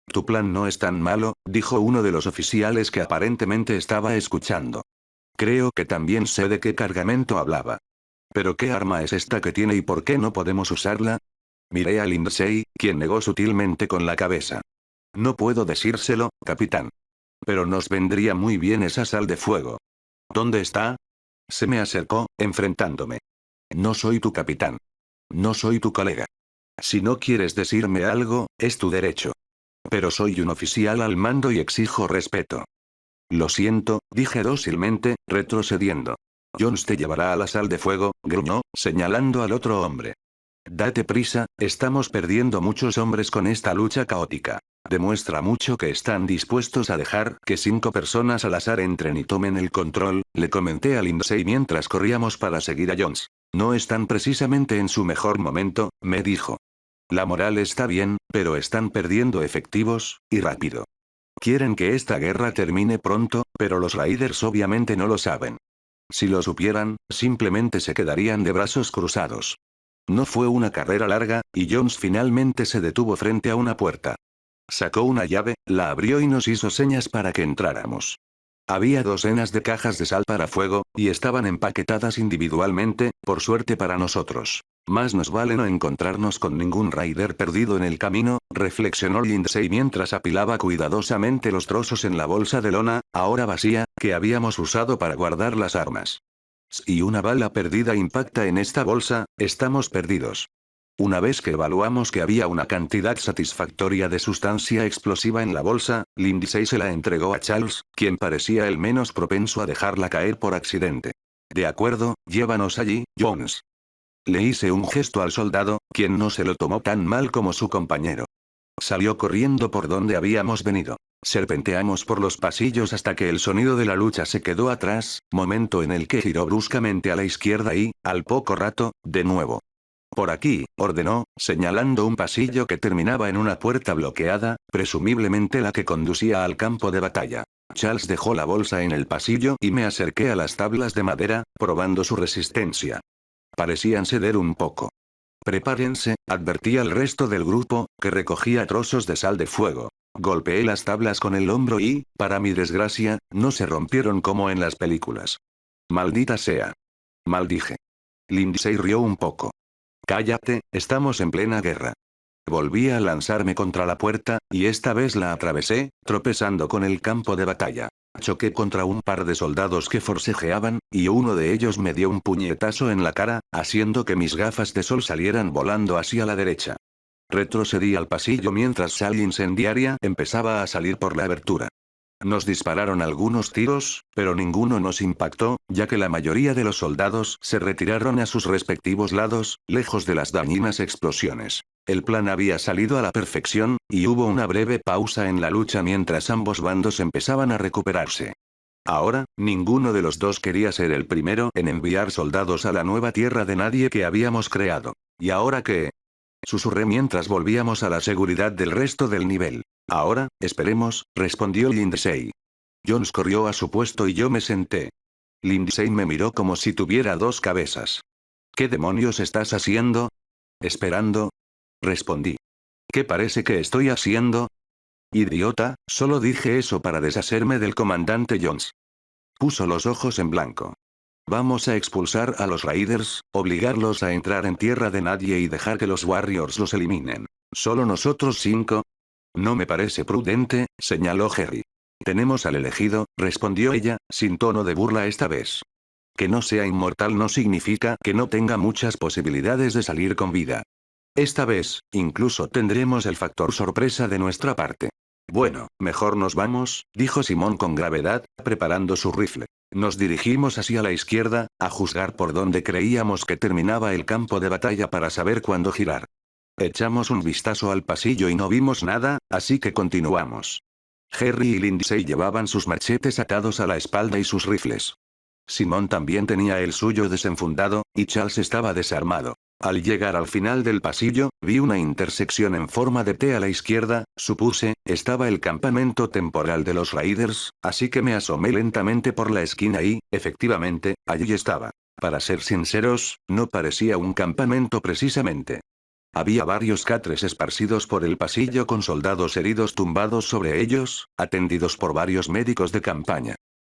Tu plan no es tan malo, dijo uno de los oficiales que aparentemente estaba escuchando. Creo que también sé de qué cargamento hablaba. ¿Pero qué arma es esta que tiene y por qué no podemos usarla? Miré a Lindsay, quien negó sutilmente con la cabeza. No puedo decírselo, capitán. Pero nos vendría muy bien esa sal de fuego. ¿Dónde está? Se me acercó, enfrentándome. No soy tu capitán. No soy tu colega. Si no quieres decirme algo, es tu derecho. Pero soy un oficial al mando y exijo respeto. Lo siento, dije dócilmente, retrocediendo. Jones te llevará a la sal de fuego, gruñó, señalando al otro hombre. Date prisa, estamos perdiendo muchos hombres con esta lucha caótica. Demuestra mucho que están dispuestos a dejar que 5 personas al azar entren y tomen el control, le comenté a Lindsay mientras corríamos para seguir a Jones. No están precisamente en su mejor momento, me dijo. La moral está bien, pero están perdiendo efectivos, y rápido. Quieren que esta guerra termine pronto, pero los Raiders obviamente no lo saben. Si lo supieran, simplemente se quedarían de brazos cruzados. No fue una carrera larga, y Jones finalmente se detuvo frente a una puerta. Sacó una llave, la abrió y nos hizo señas para que entráramos. Había docenas de cajas de sal para fuego, y estaban empaquetadas individualmente, por suerte para nosotros. Más nos vale no encontrarnos con ningún Raider perdido en el camino, reflexionó Lindsay mientras apilaba cuidadosamente los trozos en la bolsa de lona, ahora vacía, que habíamos usado para guardar las armas. Si una bala perdida impacta en esta bolsa, estamos perdidos. Una vez que evaluamos que había una cantidad satisfactoria de sustancia explosiva en la bolsa, Lindsay se la entregó a Charles, quien parecía el menos propenso a dejarla caer por accidente. De acuerdo, llévanos allí, Jones. Le hice un gesto al soldado, quien no se lo tomó tan mal como su compañero. Salió corriendo por donde habíamos venido. Serpenteamos por los pasillos hasta que el sonido de la lucha se quedó atrás, momento en el que giró bruscamente a la izquierda y, al poco rato, de nuevo. Por aquí, ordenó, señalando un pasillo que terminaba en una puerta bloqueada, presumiblemente la que conducía al campo de batalla. Charles dejó la bolsa en el pasillo y me acerqué a las tablas de madera, probando su resistencia. Parecían ceder un poco. Prepárense, advertí al resto del grupo, que recogía trozos de sal de fuego. Golpeé las tablas con el hombro y, para mi desgracia, no se rompieron como en las películas. Maldita sea. Maldije. Lindsay rió un poco. Cállate, estamos en plena guerra. Volví a lanzarme contra la puerta, y esta vez la atravesé, tropezando con el campo de batalla. Choqué contra un par de soldados que forcejeaban, y uno de ellos me dio un puñetazo en la cara, haciendo que mis gafas de sol salieran volando hacia la derecha. Retrocedí al pasillo mientras sal incendiaria empezaba a salir por la abertura. Nos dispararon algunos tiros, pero ninguno nos impactó, ya que la mayoría de los soldados se retiraron a sus respectivos lados, lejos de las dañinas explosiones. El plan había salido a la perfección, y hubo una breve pausa en la lucha mientras ambos bandos empezaban a recuperarse. Ahora, ninguno de los dos quería ser el primero en enviar soldados a la nueva tierra de nadie que habíamos creado. ¿Y ahora qué? Susurré mientras volvíamos a la seguridad del resto del nivel. Ahora, esperemos, respondió Lindsay. Jones corrió a su puesto y yo me senté. Lindsay me miró como si tuviera 2 cabezas. ¿Qué demonios estás haciendo? Esperando. Respondí. ¿Qué parece que estoy haciendo? Idiota, solo dije eso para deshacerme del comandante Jones. Puso los ojos en blanco. Vamos a expulsar a los Raiders, obligarlos a entrar en tierra de nadie y dejar que los Warriors los eliminen. ¿Solo nosotros 5? No me parece prudente, señaló Jerry. Tenemos al elegido, respondió ella, sin tono de burla esta vez. Que no sea inmortal no significa que no tenga muchas posibilidades de salir con vida. Esta vez, incluso tendremos el factor sorpresa de nuestra parte. Bueno, mejor nos vamos, dijo Simón con gravedad, preparando su rifle. Nos dirigimos hacia la izquierda, a juzgar por donde creíamos que terminaba el campo de batalla para saber cuándo girar. Echamos un vistazo al pasillo y no vimos nada, así que continuamos. Jerry y Lindsay llevaban sus machetes atados a la espalda y sus rifles. Simón también tenía el suyo desenfundado, y Charles estaba desarmado. Al llegar al final del pasillo, vi una intersección en forma de T a la izquierda, supuse, estaba el campamento temporal de los Raiders, así que me asomé lentamente por la esquina y, efectivamente, allí estaba. Para ser sinceros, no parecía un campamento precisamente. Había varios catres esparcidos por el pasillo con soldados heridos tumbados sobre ellos, atendidos por varios médicos de campaña.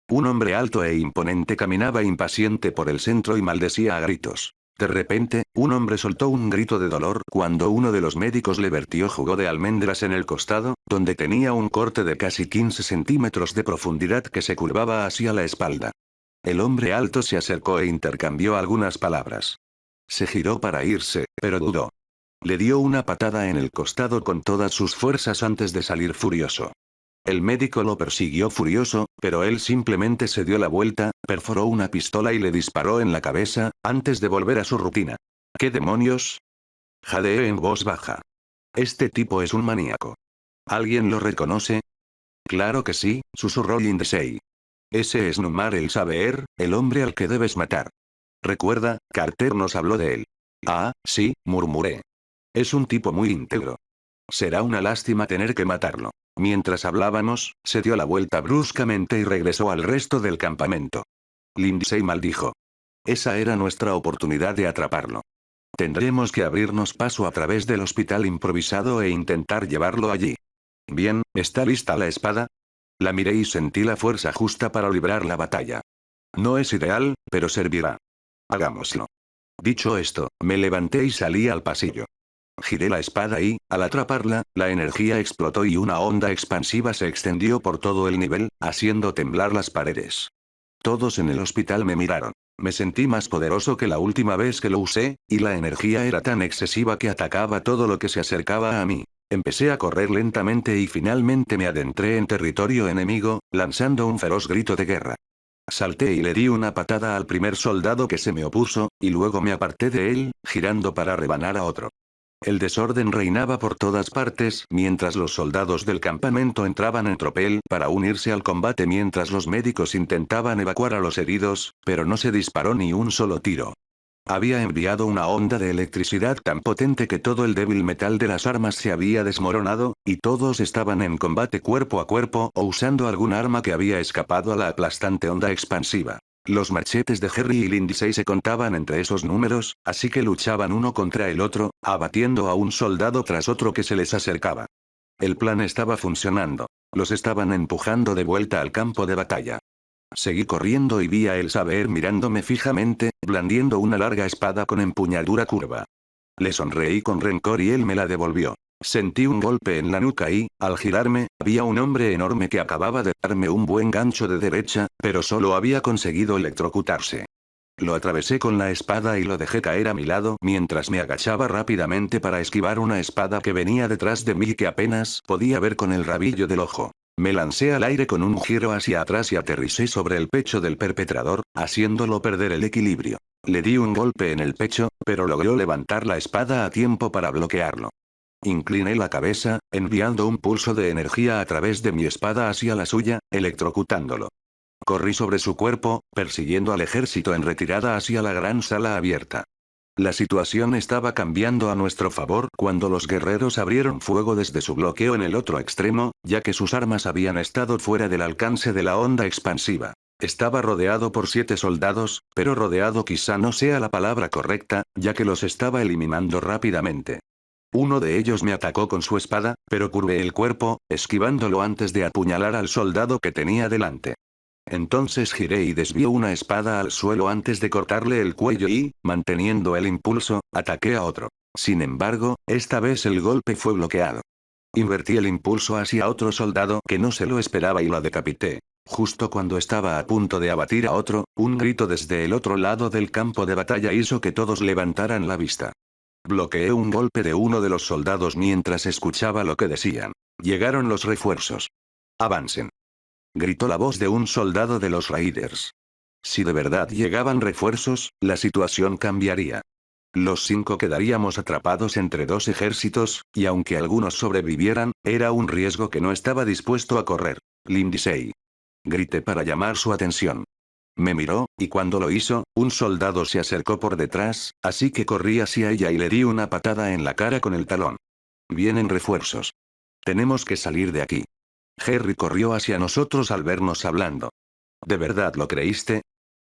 Un hombre alto e imponente caminaba impaciente por el centro y maldecía a gritos. De repente, un hombre soltó un grito de dolor cuando uno de los médicos le vertió jugo de almendras en el costado, donde tenía un corte de casi 15 centímetros de profundidad que se curvaba hacia la espalda. El hombre alto se acercó e intercambió algunas palabras. Se giró para irse, pero dudó. Le dio una patada en el costado con todas sus fuerzas antes de salir furioso. El médico lo persiguió furioso, pero él simplemente se dio la vuelta, perforó una pistola y le disparó en la cabeza, antes de volver a su rutina. ¿Qué demonios? Jadeé en voz baja. Este tipo es un maníaco. ¿Alguien lo reconoce? Claro que sí, susurró Lindsay. Ese es Numar el Saber, el hombre al que debes matar. Recuerda, Carter nos habló de él. Ah, sí, murmuré. Es un tipo muy íntegro. Será una lástima tener que matarlo. Mientras hablábamos, se dio la vuelta bruscamente y regresó al resto del campamento. Lindsay maldijo. Esa era nuestra oportunidad de atraparlo. Tendremos que abrirnos paso a través del hospital improvisado e intentar llevarlo allí. Bien, ¿está lista la espada? La miré y sentí la fuerza justa para librar la batalla. No es ideal, pero servirá. Hagámoslo. Dicho esto, me levanté y salí al pasillo. Giré la espada y, al atraparla, la energía explotó y una onda expansiva se extendió por todo el nivel, haciendo temblar las paredes. Todos en el hospital me miraron. Me sentí más poderoso que la última vez que lo usé, y la energía era tan excesiva que atacaba todo lo que se acercaba a mí. Empecé a correr lentamente y finalmente me adentré en territorio enemigo, lanzando un feroz grito de guerra. Salté y le di una patada al primer soldado que se me opuso, y luego me aparté de él, girando para rebanar a otro. El desorden reinaba por todas partes mientras los soldados del campamento entraban en tropel para unirse al combate mientras los médicos intentaban evacuar a los heridos, pero no se disparó ni un solo tiro. Había enviado una onda de electricidad tan potente que todo el débil metal de las armas se había desmoronado, y todos estaban en combate cuerpo a cuerpo o usando algún arma que había escapado a la aplastante onda expansiva. Los machetes de Jerry y Lindsay se contaban entre esos números, así que luchaban uno contra el otro, abatiendo a un soldado tras otro que se les acercaba. El plan estaba funcionando. Los estaban empujando de vuelta al campo de batalla. Seguí corriendo y vi a El Saber mirándome fijamente, blandiendo una larga espada con empuñadura curva. Le sonreí con rencor y él me la devolvió. Sentí un golpe en la nuca y, al girarme, había un hombre enorme que acababa de darme un buen gancho de derecha, pero solo había conseguido electrocutarse. Lo atravesé con la espada y lo dejé caer a mi lado mientras me agachaba rápidamente para esquivar una espada que venía detrás de mí y que apenas podía ver con el rabillo del ojo. Me lancé al aire con un giro hacia atrás y aterricé sobre el pecho del perpetrador, haciéndolo perder el equilibrio. Le di un golpe en el pecho, pero logró levantar la espada a tiempo para bloquearlo. Incliné la cabeza, enviando un pulso de energía a través de mi espada hacia la suya, electrocutándolo. Corrí sobre su cuerpo, persiguiendo al ejército en retirada hacia la gran sala abierta. La situación estaba cambiando a nuestro favor cuando los guerreros abrieron fuego desde su bloqueo en el otro extremo, ya que sus armas habían estado fuera del alcance de la onda expansiva. Estaba rodeado por 7 soldados, pero rodeado quizá no sea la palabra correcta, ya que los estaba eliminando rápidamente. Uno de ellos me atacó con su espada, pero curvé el cuerpo, esquivándolo antes de apuñalar al soldado que tenía delante. Entonces giré y desvié una espada al suelo antes de cortarle el cuello y, manteniendo el impulso, ataqué a otro. Sin embargo, esta vez el golpe fue bloqueado. Invertí el impulso hacia otro soldado que no se lo esperaba y lo decapité. Justo cuando estaba a punto de abatir a otro, un grito desde el otro lado del campo de batalla hizo que todos levantaran la vista. Bloqueé un golpe de uno de los soldados mientras escuchaba lo que decían. Llegaron los refuerzos. Avancen. Gritó la voz de un soldado de los Raiders. Si de verdad llegaban refuerzos, la situación cambiaría. Los 5 quedaríamos atrapados entre 2 ejércitos, y aunque algunos sobrevivieran, era un riesgo que no estaba dispuesto a correr. Lindsay. Grité para llamar su atención. Me miró, y cuando lo hizo, un soldado se acercó por detrás, así que corrí hacia ella y le di una patada en la cara con el talón. Vienen refuerzos. Tenemos que salir de aquí. Harry corrió hacia nosotros al vernos hablando. ¿De verdad lo creíste?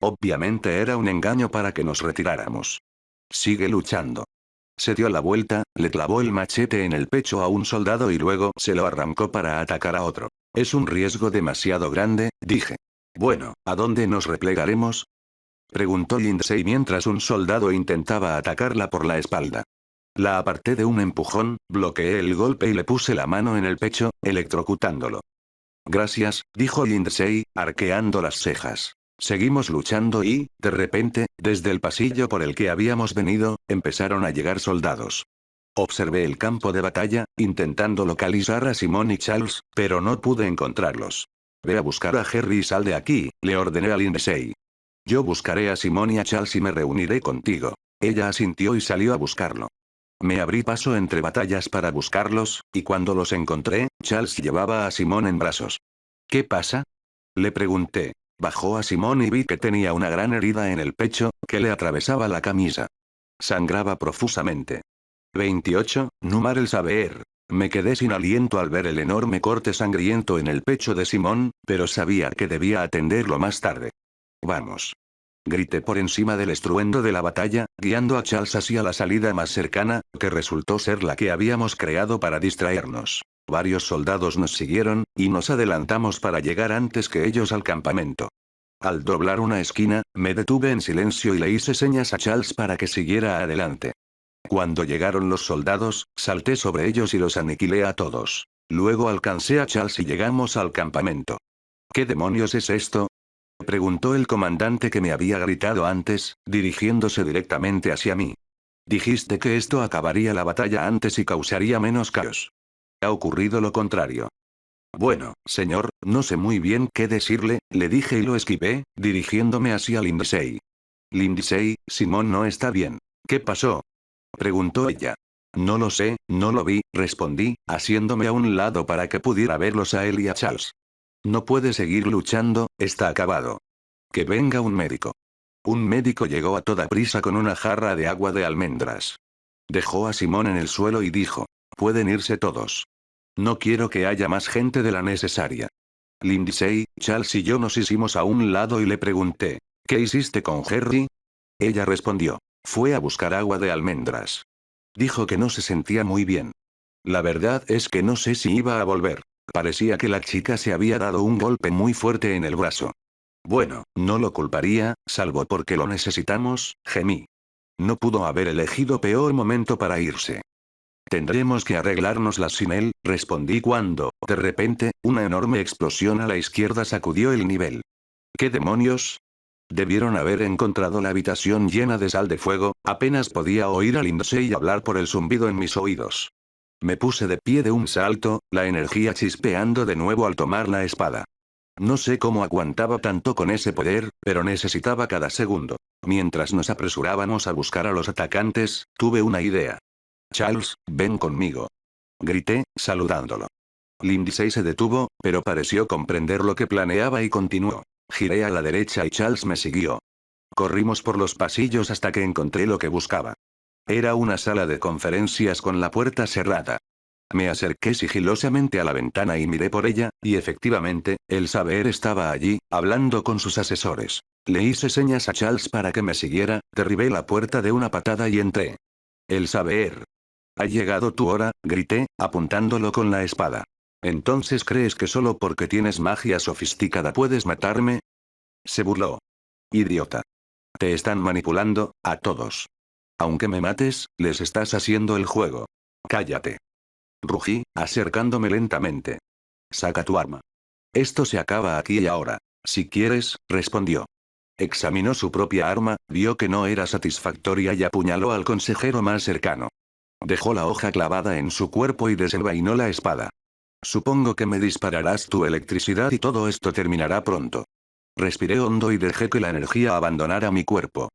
Obviamente era un engaño para que nos retiráramos. Sigue luchando. Se dio la vuelta, le clavó el machete en el pecho a un soldado y luego se lo arrancó para atacar a otro. Es un riesgo demasiado grande, dije. Bueno, ¿a dónde nos replegaremos? Preguntó Lindsay mientras un soldado intentaba atacarla por la espalda. La aparté de un empujón, bloqueé el golpe y le puse la mano en el pecho, electrocutándolo. Gracias, dijo Lindsay, arqueando las cejas. Seguimos luchando y, de repente, desde el pasillo por el que habíamos venido, empezaron a llegar soldados. Observé el campo de batalla, intentando localizar a Simon y Charles, pero no pude encontrarlos. Ve a buscar a Harry y sal de aquí, le ordené a Lindsay. Yo buscaré a Simon y a Charles y me reuniré contigo. Ella asintió y salió a buscarlo. Me abrí paso entre batallas para buscarlos, y cuando los encontré, Charles llevaba a Simon en brazos. ¿Qué pasa? Le pregunté. Bajó a Simon y vi que tenía una gran herida en el pecho, que le atravesaba la camisa. Sangraba profusamente. 28, Numar el saber. Me quedé sin aliento al ver el enorme corte sangriento en el pecho de Simon, pero sabía que debía atenderlo más tarde. Vamos. Grité por encima del estruendo de la batalla, guiando a Charles hacia la salida más cercana, que resultó ser la que habíamos creado para distraernos. Varios soldados nos siguieron, y nos adelantamos para llegar antes que ellos al campamento. Al doblar una esquina, me detuve en silencio y le hice señas a Charles para que siguiera adelante. Cuando llegaron los soldados, salté sobre ellos y los aniquilé a todos. Luego alcancé a Charles y llegamos al campamento. ¿Qué demonios es esto? Preguntó el comandante que me había gritado antes, dirigiéndose directamente hacia mí. Dijiste que esto acabaría la batalla antes y causaría menos caos. Ha ocurrido lo contrario. Bueno, señor, no sé muy bien qué decirle, le dije y lo esquivé, dirigiéndome hacia Lindsay. Lindsay, Simón no está bien. ¿Qué pasó? Preguntó ella. No lo sé, no lo vi, respondí, haciéndome a un lado para que pudiera verlos a él y a Charles. No puede seguir luchando, está acabado. Que venga un médico. Un médico llegó a toda prisa con una jarra de agua de almendras. Dejó a Simón en el suelo y dijo. Pueden irse todos. No quiero que haya más gente de la necesaria. Lindsay, Charles y yo nos hicimos a un lado y le pregunté. ¿Qué hiciste con Harry? Ella respondió. Fue a buscar agua de almendras. Dijo que no se sentía muy bien. La verdad es que no sé si iba a volver. Parecía que la chica se había dado un golpe muy fuerte en el brazo. Bueno, no lo culparía, salvo porque lo necesitamos, gemí. No pudo haber elegido peor momento para irse. Tendremos que arreglárnoslas sin él, respondí cuando, de repente, una enorme explosión a la izquierda sacudió el nivel. ¿Qué demonios? Debieron haber encontrado la habitación llena de sal de fuego, apenas podía oír a Lindsay hablar por el zumbido en mis oídos. Me puse de pie de un salto, la energía chispeando de nuevo al tomar la espada. No sé cómo aguantaba tanto con ese poder, pero necesitaba cada segundo. Mientras nos apresurábamos a buscar a los atacantes, tuve una idea. Charles, ven conmigo. Grité, saludándolo. Lindsay se detuvo, pero pareció comprender lo que planeaba y continuó. Giré a la derecha y Charles me siguió. Corrimos por los pasillos hasta que encontré lo que buscaba. Era una sala de conferencias con la puerta cerrada. Me acerqué sigilosamente a la ventana y miré por ella, y efectivamente, el saber estaba allí, hablando con sus asesores. Le hice señas a Charles para que me siguiera, derribé la puerta de una patada y entré. El saber. Ha llegado tu hora, grité, apuntándolo con la espada. ¿Entonces crees que solo porque tienes magia sofisticada puedes matarme? Se burló. Idiota. Te están manipulando, a todos. Aunque me mates, les estás haciendo el juego. Cállate. Rugí, acercándome lentamente. Saca tu arma. Esto se acaba aquí y ahora. Si quieres, respondió. Examinó su propia arma, vio que no era satisfactoria y apuñaló al consejero más cercano. Dejó la hoja clavada en su cuerpo y desenvainó la espada. Supongo que me dispararás tu electricidad y todo esto terminará pronto. Respiré hondo y dejé que la energía abandonara mi cuerpo.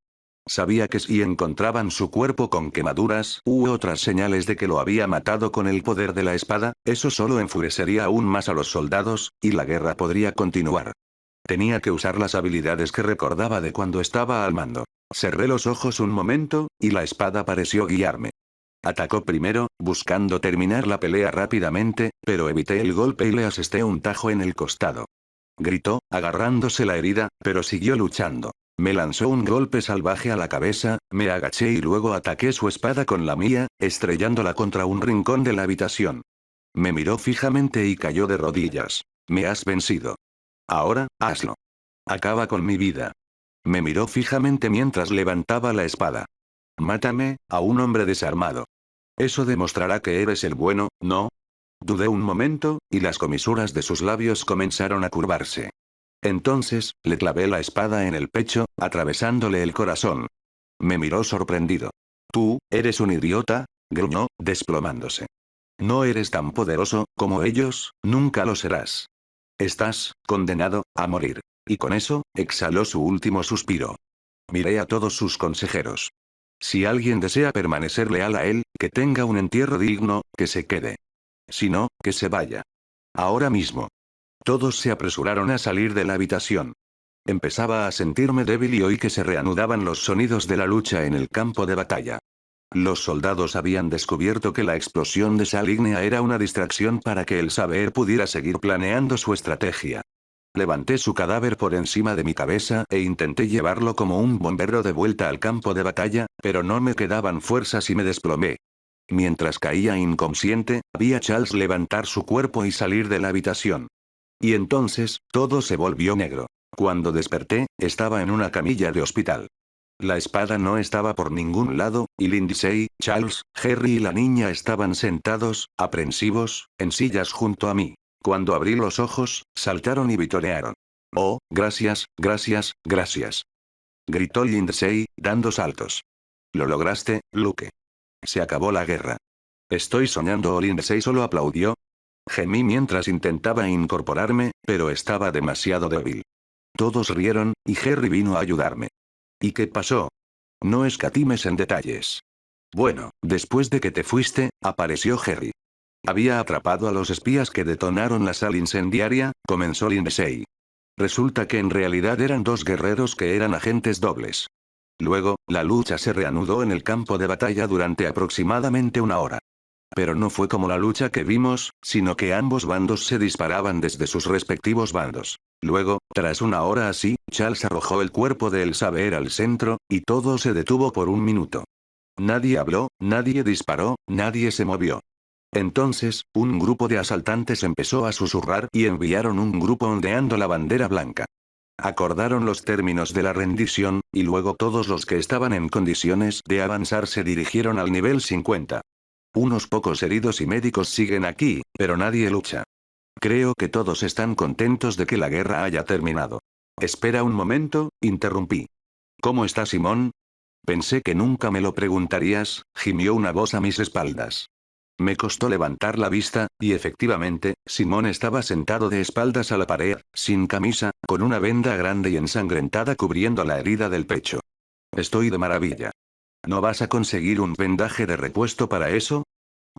Sabía que si encontraban su cuerpo con quemaduras u otras señales de que lo había matado con el poder de la espada, eso solo enfurecería aún más a los soldados, y la guerra podría continuar. Tenía que usar las habilidades que recordaba de cuando estaba al mando. Cerré los ojos un momento, y la espada pareció guiarme. Atacó primero, buscando terminar la pelea rápidamente, pero evité el golpe y le asesté un tajo en el costado. Gritó, agarrándose la herida, pero siguió luchando. Me lanzó un golpe salvaje a la cabeza, me agaché y luego ataqué su espada con la mía, estrellándola contra un rincón de la habitación. Me miró fijamente y cayó de rodillas. Me has vencido. Ahora, hazlo. Acaba con mi vida. Me miró fijamente mientras levantaba la espada. Mátame, a un hombre desarmado. Eso demostrará que eres el bueno, ¿no? Dudé un momento, y las comisuras de sus labios comenzaron a curvarse. Entonces, le clavé la espada en el pecho, atravesándole el corazón. Me miró sorprendido. Tú, eres un idiota, gruñó, desplomándose. No eres tan poderoso como ellos, nunca lo serás. Estás condenado a morir. Y con eso, exhaló su último suspiro. Miré a todos sus consejeros. Si alguien desea permanecer leal a él, que tenga un entierro digno, que se quede. Si no, que se vaya. Ahora mismo. Todos se apresuraron a salir de la habitación. Empezaba a sentirme débil y oí que se reanudaban los sonidos de la lucha en el campo de batalla. Los soldados habían descubierto que la explosión de sal ígnea era una distracción para que el saber pudiera seguir planeando su estrategia. Levanté su cadáver por encima de mi cabeza e intenté llevarlo como un bombero de vuelta al campo de batalla, pero no me quedaban fuerzas y me desplomé. Mientras caía inconsciente, vi a Charles levantar su cuerpo y salir de la habitación. Y entonces, todo se volvió negro. Cuando desperté, estaba en una camilla de hospital. La espada no estaba por ningún lado, y Lindsay, Charles, Harry y la niña estaban sentados, aprensivos, en sillas junto a mí. Cuando abrí los ojos, saltaron y vitorearon. Oh, gracias, gracias, gracias. Gritó Lindsay, dando saltos. Lo lograste, Luke. Se acabó la guerra. Estoy soñando. Lindsay solo aplaudió. Gemí mientras intentaba incorporarme, pero estaba demasiado débil. Todos rieron, y Harry vino a ayudarme. ¿Y qué pasó? No escatimes en detalles. Bueno, después de que te fuiste, apareció Harry. Había atrapado a los espías que detonaron la sal incendiaria, comenzó Lindsay. Resulta que en realidad eran dos guerreros que eran agentes dobles. Luego, la lucha se reanudó en el campo de batalla durante aproximadamente una hora. Pero no fue como la lucha que vimos, sino que ambos bandos se disparaban desde sus respectivos bandos. Luego, tras una hora así, Charles arrojó el cuerpo de El Saber al centro, y todo se detuvo por un minuto. Nadie habló, nadie disparó, nadie se movió. Entonces, un grupo de asaltantes empezó a susurrar y enviaron un grupo ondeando la bandera blanca. Acordaron los términos de la rendición, y luego todos los que estaban en condiciones de avanzar se dirigieron al nivel 50. Unos pocos heridos y médicos siguen aquí, pero nadie lucha. Creo que todos están contentos de que la guerra haya terminado. Espera un momento, interrumpí. ¿Cómo está Simón? Pensé que nunca me lo preguntarías, gimió una voz a mis espaldas. Me costó levantar la vista, y efectivamente, Simón estaba sentado de espaldas a la pared, sin camisa, con una venda grande y ensangrentada cubriendo la herida del pecho. Estoy de maravilla. ¿No vas a conseguir un vendaje de repuesto para eso?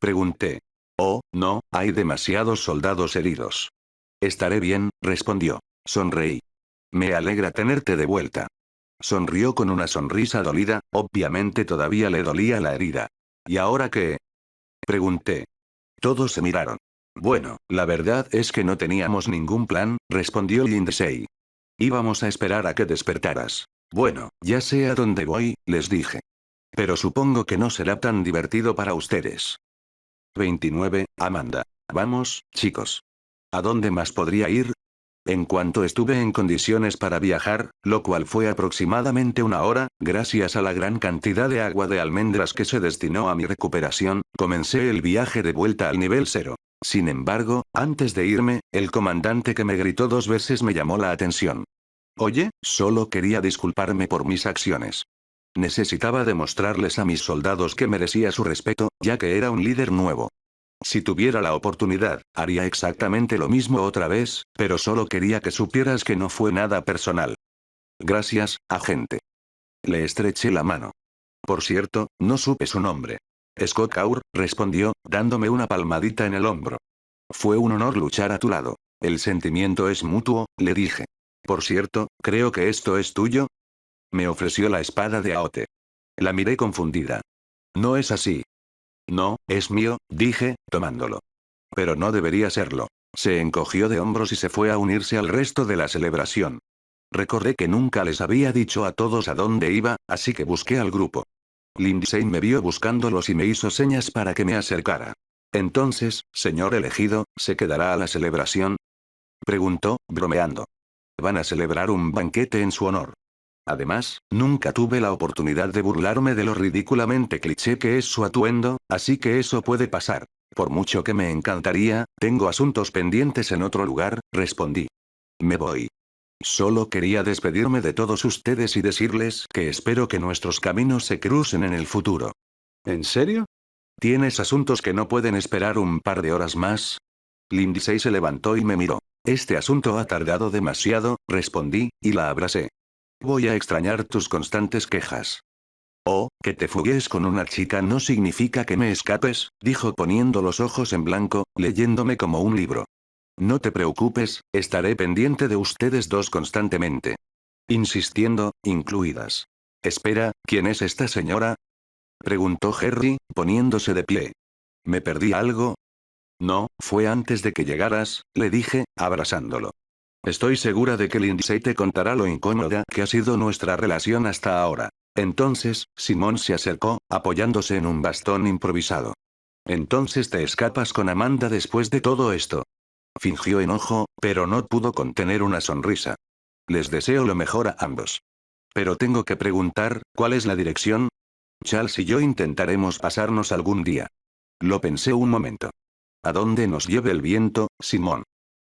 Pregunté. Oh, no, hay demasiados soldados heridos. Estaré bien, respondió. Sonreí. Me alegra tenerte de vuelta. Sonrió con una sonrisa dolida, obviamente todavía le dolía la herida. ¿Y ahora qué? Pregunté. Todos se miraron. Bueno, la verdad es que no teníamos ningún plan, respondió Lindsay. Íbamos a esperar a que despertaras. Bueno, ya sé a dónde voy, les dije. Pero supongo que no será tan divertido para ustedes. 29, Amanda. Vamos, chicos. ¿A dónde más podría ir? En cuanto estuve en condiciones para viajar, lo cual fue aproximadamente una hora, gracias a la gran cantidad de agua de almendras que se destinó a mi recuperación, comencé el viaje de vuelta al nivel 0. Sin embargo, antes de irme, el comandante que me gritó 2 veces me llamó la atención. Oye, solo quería disculparme por mis acciones. Necesitaba demostrarles a mis soldados que merecía su respeto, ya que era un líder nuevo. Si tuviera la oportunidad, haría exactamente lo mismo otra vez, pero solo quería que supieras que no fue nada personal. Gracias, agente. Le estreché la mano. Por cierto, no supe su nombre. Scott Kaur, respondió, dándome una palmadita en el hombro. Fue un honor luchar a tu lado. El sentimiento es mutuo, le dije. Por cierto, creo que esto es tuyo. Me ofreció la espada de Aote. La miré confundida. No es así. No, es mío, dije, tomándolo. Pero no debería serlo. Se encogió de hombros y se fue a unirse al resto de la celebración. Recordé que nunca les había dicho a todos a dónde iba, así que busqué al grupo. Lindsay me vio buscándolos y me hizo señas para que me acercara. Entonces, señor elegido, ¿se quedará a la celebración? Preguntó, bromeando. Van a celebrar un banquete en su honor. Además, nunca tuve la oportunidad de burlarme de lo ridículamente cliché que es su atuendo, así que eso puede pasar. Por mucho que me encantaría, tengo asuntos pendientes en otro lugar, respondí. Me voy. Solo quería despedirme de todos ustedes y decirles que espero que nuestros caminos se crucen en el futuro. ¿En serio? ¿Tienes asuntos que no pueden esperar un par de horas más? Lindsay se levantó y me miró. Este asunto ha tardado demasiado, respondí, y la abracé. Voy a extrañar tus constantes quejas. Oh, que te fugues con una chica no significa que me escapes, dijo poniendo los ojos en blanco, leyéndome como un libro. No te preocupes, estaré pendiente de ustedes dos constantemente. Insistiendo, incluidas. Espera, ¿quién es esta señora? Preguntó Harry, poniéndose de pie. ¿Me perdí algo? No, fue antes de que llegaras, le dije, abrazándolo. Estoy segura de que Lindsay te contará lo incómoda que ha sido nuestra relación hasta ahora. Entonces, Simón se acercó, apoyándose en un bastón improvisado. Entonces te escapas con Amanda después de todo esto. Fingió enojo, pero no pudo contener una sonrisa. Les deseo lo mejor a ambos. Pero tengo que preguntar, ¿cuál es la dirección? Charles y yo intentaremos pasarnos algún día. Lo pensé un momento. ¿A dónde nos lleve el viento, Simón?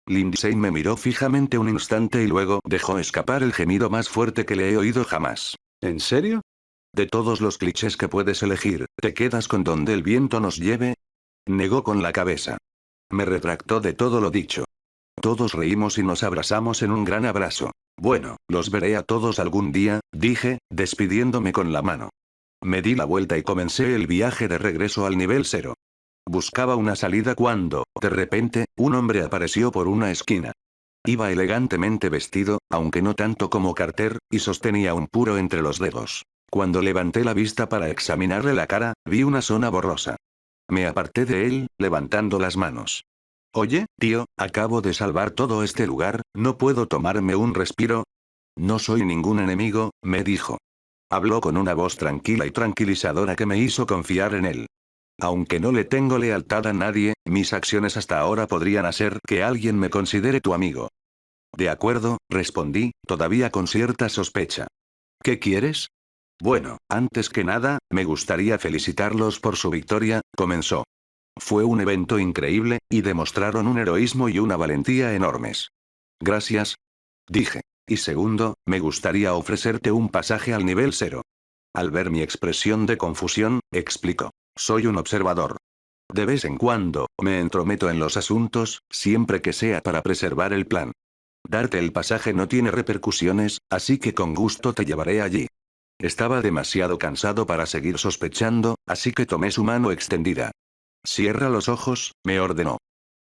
Lindsay me miró fijamente un instante y luego dejó escapar el gemido más fuerte que le he oído jamás. ¿En serio? De todos los clichés que puedes elegir, ¿te quedas con donde el viento nos lleve? Negó con la cabeza. Me retractó de todo lo dicho. Todos reímos y nos abrazamos en un gran abrazo. Bueno, los veré a todos algún día, dije, despidiéndome con la mano. Me di la vuelta y comencé el viaje de regreso al nivel 0. Buscaba una salida cuando, de repente, un hombre apareció por una esquina. Iba elegantemente vestido, aunque no tanto como Carter, y sostenía un puro entre los dedos. Cuando levanté la vista para examinarle la cara, vi una zona borrosa. Me aparté de él, levantando las manos. Oye, tío, acabo de salvar todo este lugar, ¿no puedo tomarme un respiro? No soy ningún enemigo, me dijo. Habló con una voz tranquila y tranquilizadora que me hizo confiar en él. Aunque no le tengo lealtad a nadie, mis acciones hasta ahora podrían hacer que alguien me considere tu amigo. De acuerdo, respondí, todavía con cierta sospecha. ¿Qué quieres? Bueno, antes que nada, me gustaría felicitarlos por su victoria, comenzó. Fue un evento increíble, y demostraron un heroísmo y una valentía enormes. Gracias. Dije. Y segundo, me gustaría ofrecerte un pasaje al nivel 0. Al ver mi expresión de confusión, explicó. Soy un observador. De vez en cuando, me entrometo en los asuntos, siempre que sea para preservar el plan. Darte el pasaje no tiene repercusiones, así que con gusto te llevaré allí. Estaba demasiado cansado para seguir sospechando, así que tomé su mano extendida. Cierra los ojos, me ordenó.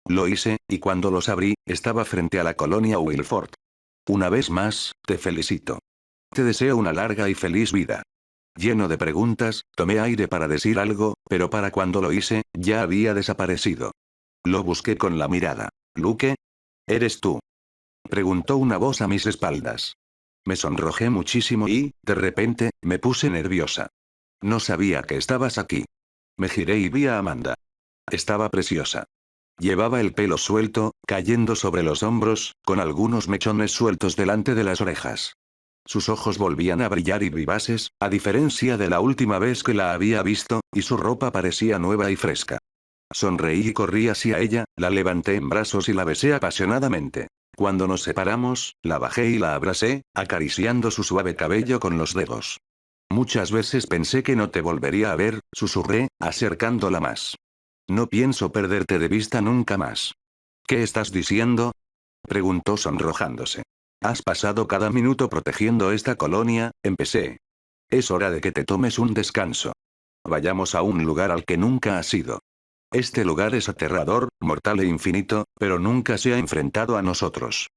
Lo hice, y cuando los abrí, estaba frente a la colonia Wilford. Una vez más, te felicito. Te deseo una larga y feliz vida. Lleno de preguntas, tomé aire para decir algo, pero para cuando lo hice, ya había desaparecido. Lo busqué con la mirada. ¿Luke? ¿Eres tú? Preguntó una voz a mis espaldas. Me sonrojé muchísimo y, de repente, me puse nerviosa. No sabía que estabas aquí. Me giré y vi a Amanda. Estaba preciosa. Llevaba el pelo suelto, cayendo sobre los hombros, con algunos mechones sueltos delante de las orejas. Sus ojos volvían a brillar y vivaces, a diferencia de la última vez que la había visto, y su ropa parecía nueva y fresca. Sonreí y corrí hacia ella, la levanté en brazos y la besé apasionadamente. Cuando nos separamos, la bajé y la abracé, acariciando su suave cabello con los dedos. Muchas veces pensé que no te volvería a ver, susurré, acercándola más. No pienso perderte de vista nunca más. ¿Qué estás diciendo? Preguntó sonrojándose. Has pasado cada minuto protegiendo esta colonia, empecé. Es hora de que te tomes un descanso. Vayamos a un lugar al que nunca has ido. Este lugar es aterrador, mortal e infinito, pero nunca se ha enfrentado a nosotros.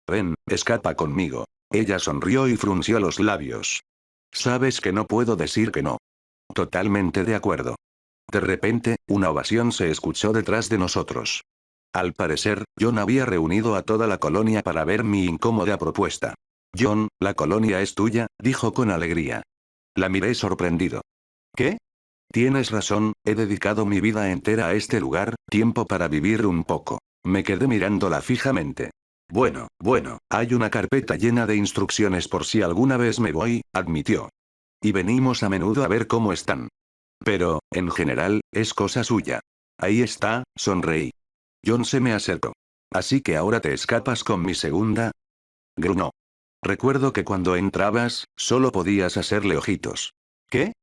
Ven, escapa conmigo. Ella sonrió y frunció los labios. Sabes que no puedo decir que no. Totalmente de acuerdo. De repente, una ovación se escuchó detrás de nosotros. Al parecer, John había reunido a toda la colonia para ver mi incómoda propuesta. John, la colonia es tuya, dijo con alegría. La miré sorprendido. ¿Qué? Tienes razón, he dedicado mi vida entera a este lugar, tiempo para vivir un poco. Me quedé mirándola fijamente. Bueno, hay una carpeta llena de instrucciones por si alguna vez me voy, admitió. Y venimos a menudo a ver cómo están. Pero, en general, es cosa suya. Ahí está, sonreí. John se me acercó. Así que ahora te escapas con mi segunda. Gruñó. Recuerdo que cuando entrabas, solo podías hacerle ojitos. ¿Qué?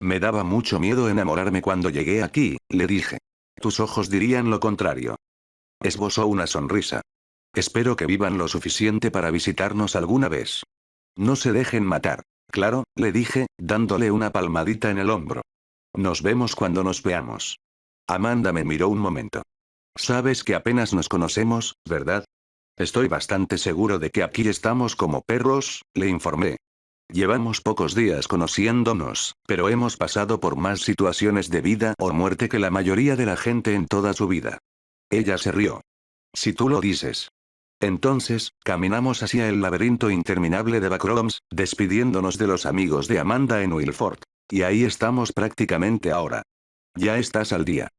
Me daba mucho miedo enamorarme cuando llegué aquí, le dije. Tus ojos dirían lo contrario. Esbozó una sonrisa. Espero que vivan lo suficiente para visitarnos alguna vez. No se dejen matar. Claro, le dije, dándole una palmadita en el hombro. Nos vemos cuando nos veamos. Amanda me miró un momento. Sabes que apenas nos conocemos, ¿verdad? Estoy bastante seguro de que aquí estamos como perros, le informé. Llevamos pocos días conociéndonos, pero hemos pasado por más situaciones de vida o muerte que la mayoría de la gente en toda su vida. Ella se rió. Si tú lo dices. Entonces, caminamos hacia el laberinto interminable de backrooms, despidiéndonos de los amigos de Amanda en Wilford. Y ahí estamos prácticamente ahora. Ya estás al día.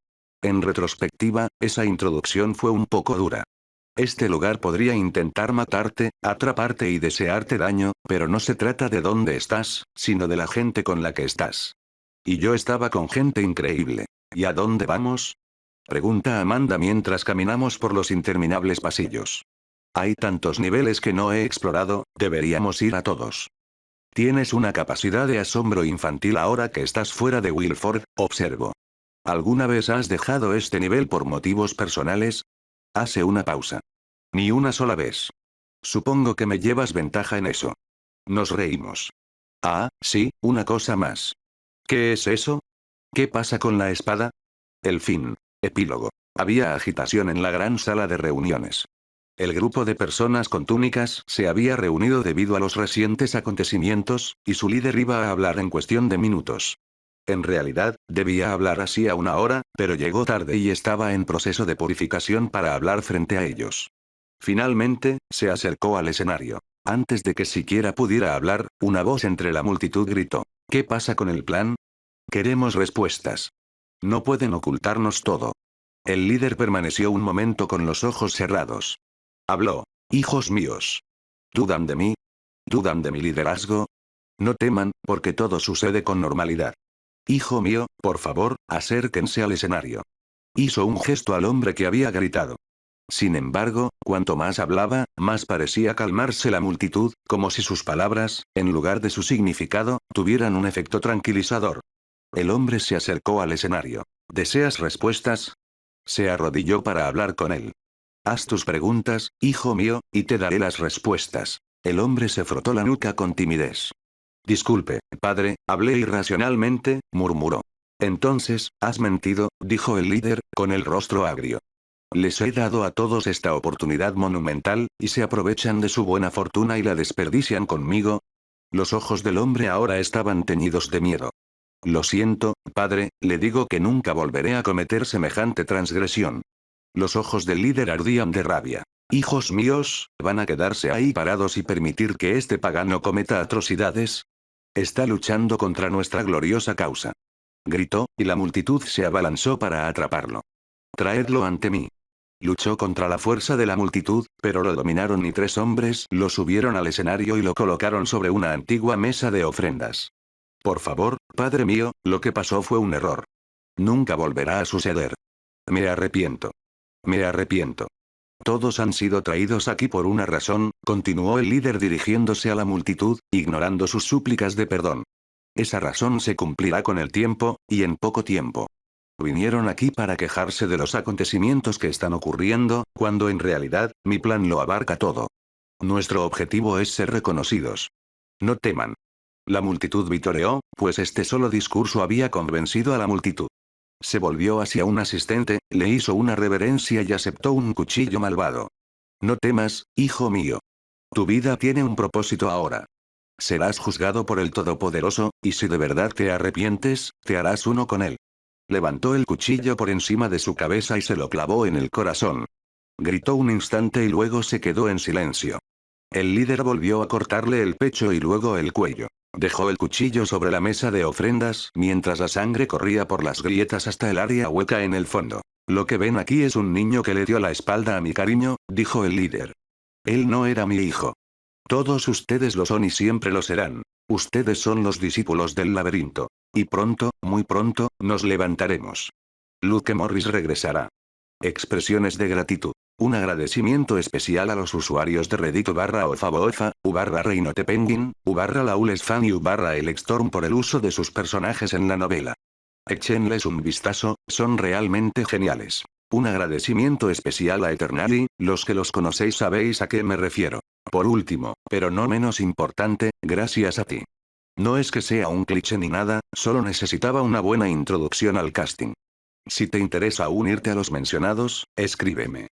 En retrospectiva, esa introducción fue un poco dura. Este lugar podría intentar matarte, atraparte y desearte daño, pero no se trata de dónde estás, sino de la gente con la que estás. Y yo estaba con gente increíble. ¿Y a dónde vamos? Pregunta Amanda mientras caminamos por los interminables pasillos. Hay tantos niveles que no he explorado, deberíamos ir a todos. Tienes una capacidad de asombro infantil ahora que estás fuera de Wilford, observo. ¿Alguna vez has dejado este nivel por motivos personales? Hace una pausa. Ni una sola vez. Supongo que me llevas ventaja en eso. Nos reímos. Ah, sí, una cosa más. ¿Qué es eso? ¿Qué pasa con la espada? El fin. Epílogo. Había agitación en la gran sala de reuniones. El grupo de personas con túnicas se había reunido debido a los recientes acontecimientos, y su líder iba a hablar en cuestión de minutos. En realidad, debía hablar así a una hora, pero llegó tarde y estaba en proceso de purificación para hablar frente a ellos. Finalmente, se acercó al escenario. Antes de que siquiera pudiera hablar, una voz entre la multitud gritó. ¿Qué pasa con el plan? Queremos respuestas. No pueden ocultarnos todo. El líder permaneció un momento con los ojos cerrados. Habló. Hijos míos. ¿Dudan de mí? ¿Dudan de mi liderazgo? No teman, porque todo sucede con normalidad. Hijo mío, por favor, acérquense al escenario. Hizo un gesto al hombre que había gritado. Sin embargo, cuanto más hablaba, más parecía calmarse la multitud, como si sus palabras, en lugar de su significado, tuvieran un efecto tranquilizador. El hombre se acercó al escenario. ¿Deseas respuestas? Se arrodilló para hablar con él. Haz tus preguntas, hijo mío, y te daré las respuestas. El hombre se frotó la nuca con timidez. Disculpe, padre, hablé irracionalmente, murmuró. Entonces, has mentido, dijo el líder, con el rostro agrio. Les he dado a todos esta oportunidad monumental, y se aprovechan de su buena fortuna y la desperdician conmigo. Los ojos del hombre ahora estaban teñidos de miedo. Lo siento, padre, le digo que nunca volveré a cometer semejante transgresión. Los ojos del líder ardían de rabia. Hijos míos, ¿van a quedarse ahí parados y permitir que este pagano cometa atrocidades? Está luchando contra nuestra gloriosa causa. Gritó, y la multitud se abalanzó para atraparlo. Traedlo ante mí. Luchó contra la fuerza de la multitud, pero lo dominaron y 3 hombres lo subieron al escenario y lo colocaron sobre una antigua mesa de ofrendas. Por favor, Padre mío, lo que pasó fue un error. Nunca volverá a suceder. Me arrepiento. Me arrepiento. Todos han sido traídos aquí por una razón, continuó el líder dirigiéndose a la multitud, ignorando sus súplicas de perdón. Esa razón se cumplirá con el tiempo, y en poco tiempo. Vinieron aquí para quejarse de los acontecimientos que están ocurriendo, cuando en realidad, mi plan lo abarca todo. Nuestro objetivo es ser reconocidos. No teman. La multitud vitoreó, pues este solo discurso había convencido a la multitud. Se volvió hacia un asistente, le hizo una reverencia y aceptó un cuchillo malvado. No temas, hijo mío. Tu vida tiene un propósito ahora. Serás juzgado por el Todopoderoso, y si de verdad te arrepientes, te harás uno con él. Levantó el cuchillo por encima de su cabeza y se lo clavó en el corazón. Gritó un instante y luego se quedó en silencio. El líder volvió a cortarle el pecho y luego el cuello. Dejó el cuchillo sobre la mesa de ofrendas mientras la sangre corría por las grietas hasta el área hueca en el fondo. Lo que ven aquí es un niño que le dio la espalda a mi cariño, dijo el líder. Él no era mi hijo. Todos ustedes lo son y siempre lo serán. Ustedes son los discípulos del laberinto. Y pronto, muy pronto, nos levantaremos. Luke Morris regresará. Expresiones de gratitud. Un agradecimiento especial a los usuarios de Reddit /ofabofa, /reinotepenguin, /laulesfan y /elextorm por el uso de sus personajes en la novela. Échenles un vistazo, son realmente geniales. Un agradecimiento especial a Eternally, los que los conocéis sabéis a qué me refiero. Por último, pero no menos importante, gracias a ti. No es que sea un cliché ni nada, solo necesitaba una buena introducción al casting. Si te interesa unirte a los mencionados, escríbeme.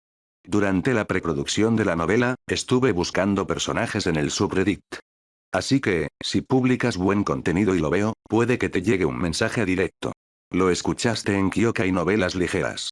Durante la preproducción de la novela, estuve buscando personajes en el subreddit. Así que, si publicas buen contenido y lo veo, puede que te llegue un mensaje directo. Lo escuchaste en Kyokai Novelas Ligeras.